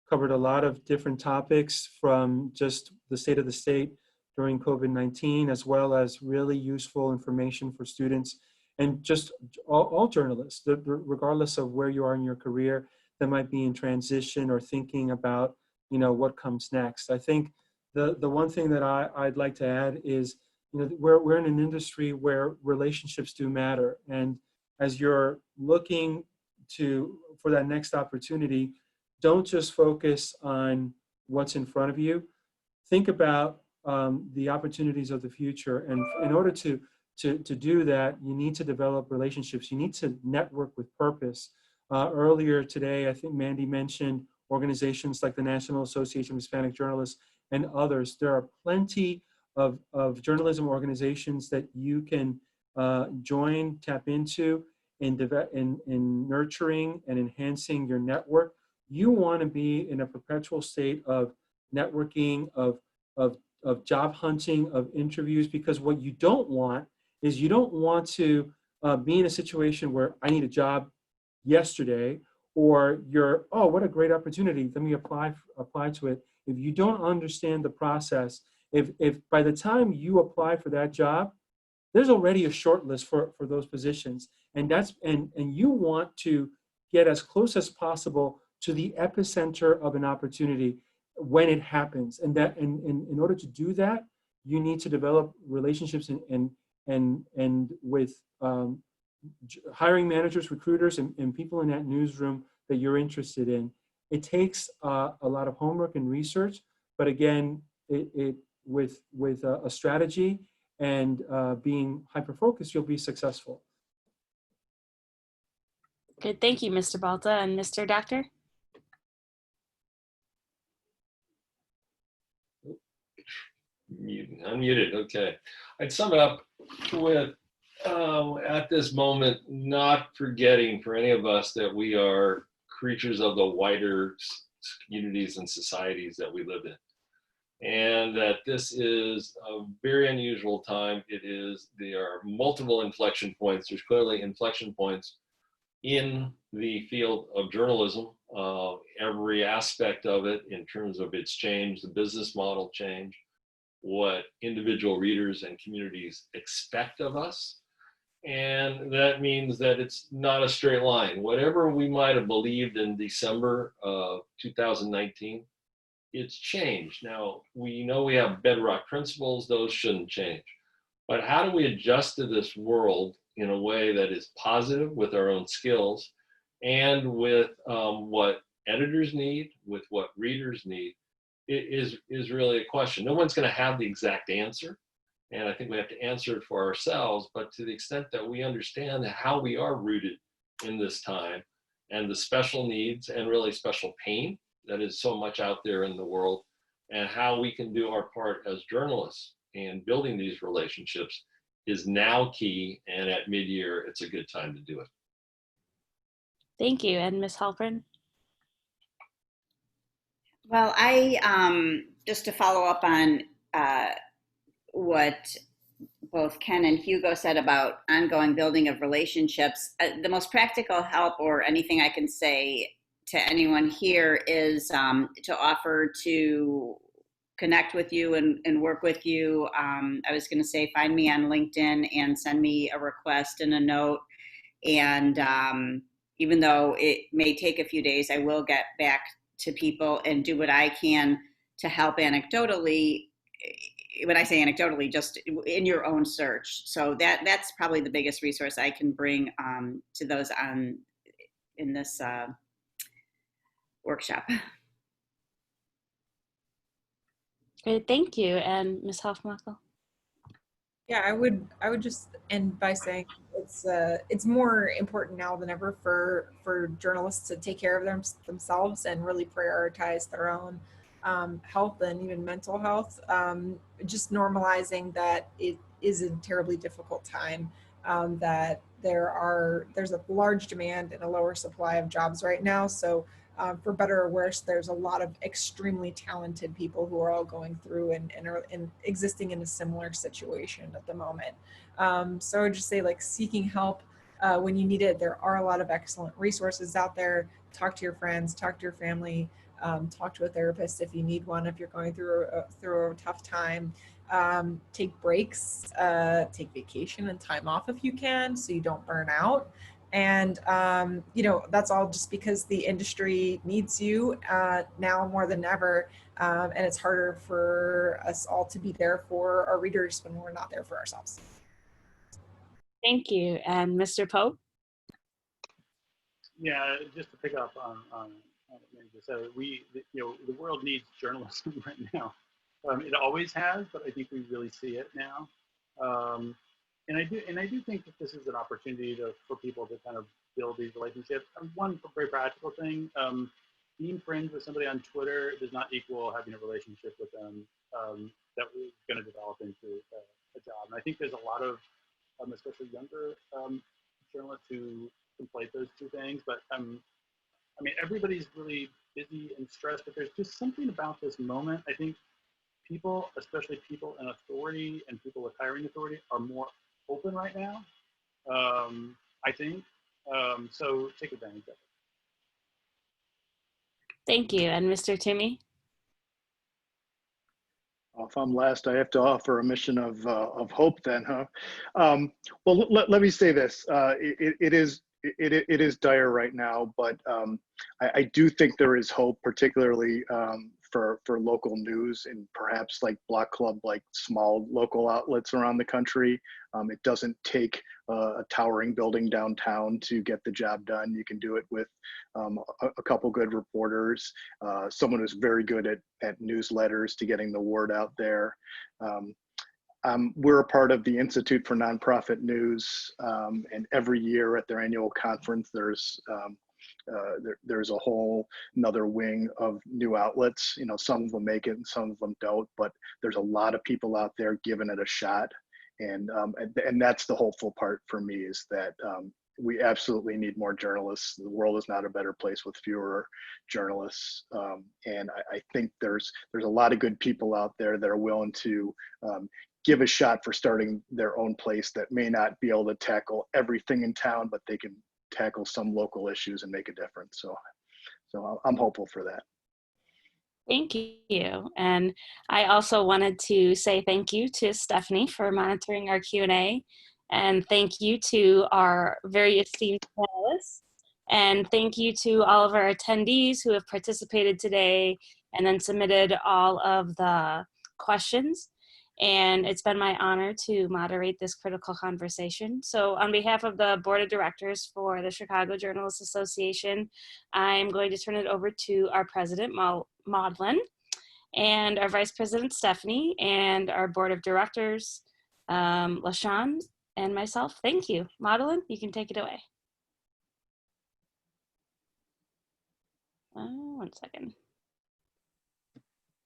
covered a lot of different topics, from just the state of the state during COVID-19, as well as really useful information for students and just all journalists, regardless of where you are in your career, that might be in transition or thinking about, what comes next. I think the one thing that I'd like to add is, we're in an industry where relationships do matter. And as you're looking for that next opportunity, don't just focus on what's in front of you. Think about the opportunities of the future. And in order to do that, you need to develop relationships. You need to network with purpose. Earlier today, I think Mandy mentioned organizations like the National Association of Hispanic Journalists and others. There are plenty of journalism organizations that you can join, tap into in nurturing and enhancing your network. You want to be in a perpetual state of networking, of job hunting, of interviews, because what you don't want is you don't want to be in a situation where I need a job yesterday, or you're, oh, what a great opportunity, let me apply to it. If you don't understand the process, if by the time you apply for that job, there's already a short list for those positions, and you want to get as close as possible to the epicenter of an opportunity when it happens. And in order to do that, you need to develop relationships and with hiring managers, recruiters, and people in that newsroom that you're interested in. It takes a lot of homework and research, but again, with a strategy and being hyper-focused, you'll be successful. Good, thank you, Mr. Balta. And Mr. Doctor? Unmuted, okay. I'd sum it up with, at this moment, not forgetting for any of us that we are creatures of the wider communities and societies that we live in. And that this is a very unusual time. There are multiple inflection points. There's clearly inflection points in the field of journalism, every aspect of it in terms of its change, the business model change, what individual readers and communities expect of us. And that means that it's not a straight line. Whatever we might have believed in December of 2019, it's changed. Now, we know we have bedrock principles, those shouldn't change. But how do we adjust to this world in a way that is positive with our own skills and with what editors need, with what readers need, is really a question. No one's going to have the exact answer. And I think we have to answer it for ourselves. But to the extent that we understand how we are rooted in this time and the special needs and really special pain that is so much out there in the world, and how we can do our part as journalists in building these relationships is now key. And at mid-year, it's a good time to do it. Thank you. And Ms. Halpern? Well, just to follow up on what both Ken and Hugo said about ongoing building of relationships, the most practical help or anything I can say to anyone here is to offer to connect with you and work with you. I was going to say, find me on LinkedIn and send me a request and a note. And even though it may take a few days, I will get back to people and do what I can to help anecdotally. When I say anecdotally, just in your own search. So that's probably the biggest resource I can bring to those in this workshop. Great, thank you. And Ms. Hofmackel? Yeah, I would just end by saying it's more important now than ever for journalists to take care of themselves and really prioritize their own health and even mental health. Just normalizing that it is a terribly difficult time, that there's a large demand and a lower supply of jobs right now. So for better or worse, there's a lot of extremely talented people who are all going through and are existing in a similar situation at the moment. So I would just say, like, seeking help when you need it. There are a lot of excellent resources out there. Talk to your friends, talk to your family, talk to a therapist if you need one, if you're going through a tough time. Take breaks, take vacation and time off if you can, so you don't burn out. And, that's all just because the industry needs you now more than ever. And it's harder for us all to be there for our readers when we're not there for ourselves. Thank you. And Mr. Pope? Yeah, just to pick up on so the world needs journalism right now. It always has, but I think we really see it now. And I do think that this is an opportunity for people to kind of build these relationships. One very practical thing, being friends with somebody on Twitter does not equal having a relationship with them that is going to develop into a job. And I think there's a lot of, especially younger journalists who conflate those two things. But everybody's really busy and stressed, but there's just something about this moment. I think people, especially people in authority and people with hiring authority, are more open right now, I think. So take advantage of it. Thank you. And Mr. Timmy? If I'm last, I have to offer a mission of hope then, huh? Well, let me say this. It is dire right now, but I do think there is hope, particularly for local news and perhaps like Block Club, like small local outlets around the country. It doesn't take a towering building downtown to get the job done. You can do it with a couple good reporters, someone who's very good at newsletters to getting the word out there. We're a part of the Institute for Nonprofit News, and every year at their annual conference, there's a whole another wing of new outlets. You know, some of them make it and some of them don't, but there's a lot of people out there giving it a shot. And that's the hopeful part for me, is that we absolutely need more journalists. The world is not a better place with fewer journalists. And I think there's a lot of good people out there that are willing to give a shot for starting their own place that may not be able to tackle everything in town, but they can tackle some local issues and make a difference. So I'm hopeful for that. Thank you. And I also wanted to say thank you to Stephanie for monitoring our Q&A. And thank you to our very esteemed panelists. And thank you to all of our attendees who have participated today and then submitted all of the questions. And it's been my honor to moderate this critical conversation. So on behalf of the Board of Directors for the Chicago Journalists Association, I'm going to turn it over to our President, Maudlin, and our Vice President, Stephanie, and our Board of Directors, LaShawn, and myself. Thank you. Maudlin, you can take it away. One second.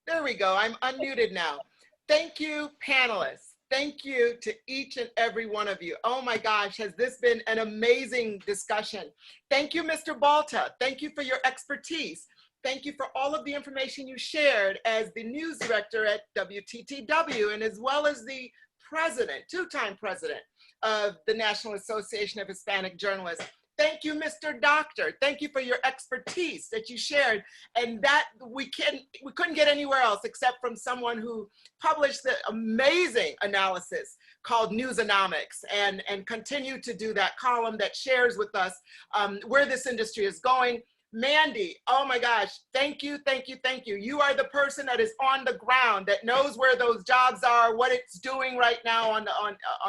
There we go. I'm unmuted now. Thank you, panelists. Thank you to each and every one of you. Oh my gosh, has this been an amazing discussion. Thank you, Mr. Balta. Thank you for your expertise. Thank you for all of the information you shared as the news director at WTTW, and as well as the president, two-time president of the National Association of Hispanic Journalists. Thank you, Mr. Doctor. Thank you for your expertise that you shared, and that we couldn't get anywhere else except from someone who published the amazing analysis called Newsonomics, and continue to do that column that shares with us where this industry is going. Mandy, oh my gosh, thank you, thank you, thank you. You are the person that is on the ground, that knows where those jobs are, what it's doing right now on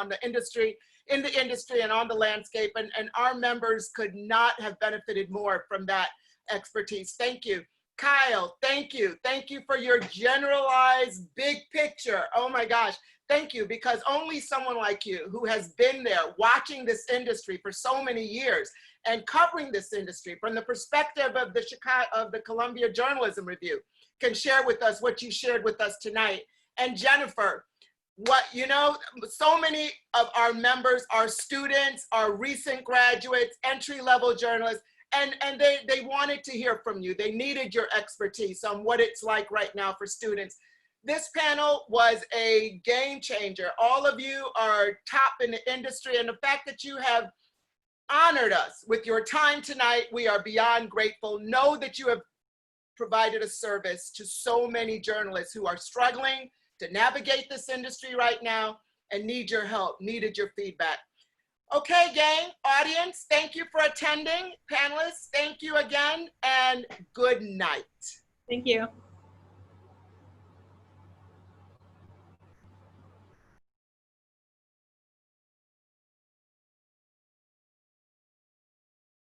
the industry, in the industry and on the landscape, and our members could not have benefited more from that expertise. Thank you. Kyle, thank you. Thank you for your generalized big picture. Oh my gosh, thank you, because only someone like you who has been there watching this industry for so many years and covering this industry from the perspective of the Columbia Journalism Review can share with us what you shared with us tonight. And Jennifer, so many of our members are students, are recent graduates, entry-level journalists, and they wanted to hear from you. They needed your expertise on what it's like right now for students. This panel was a game changer. All of you are top in the industry, and the fact that you have honored us with your time tonight, we are beyond grateful. Know that you have provided a service to so many journalists who are struggling to navigate this industry right now and need your help, needed your feedback. Okay, gang, audience, thank you for attending. Panelists, thank you again, and good night. Thank you.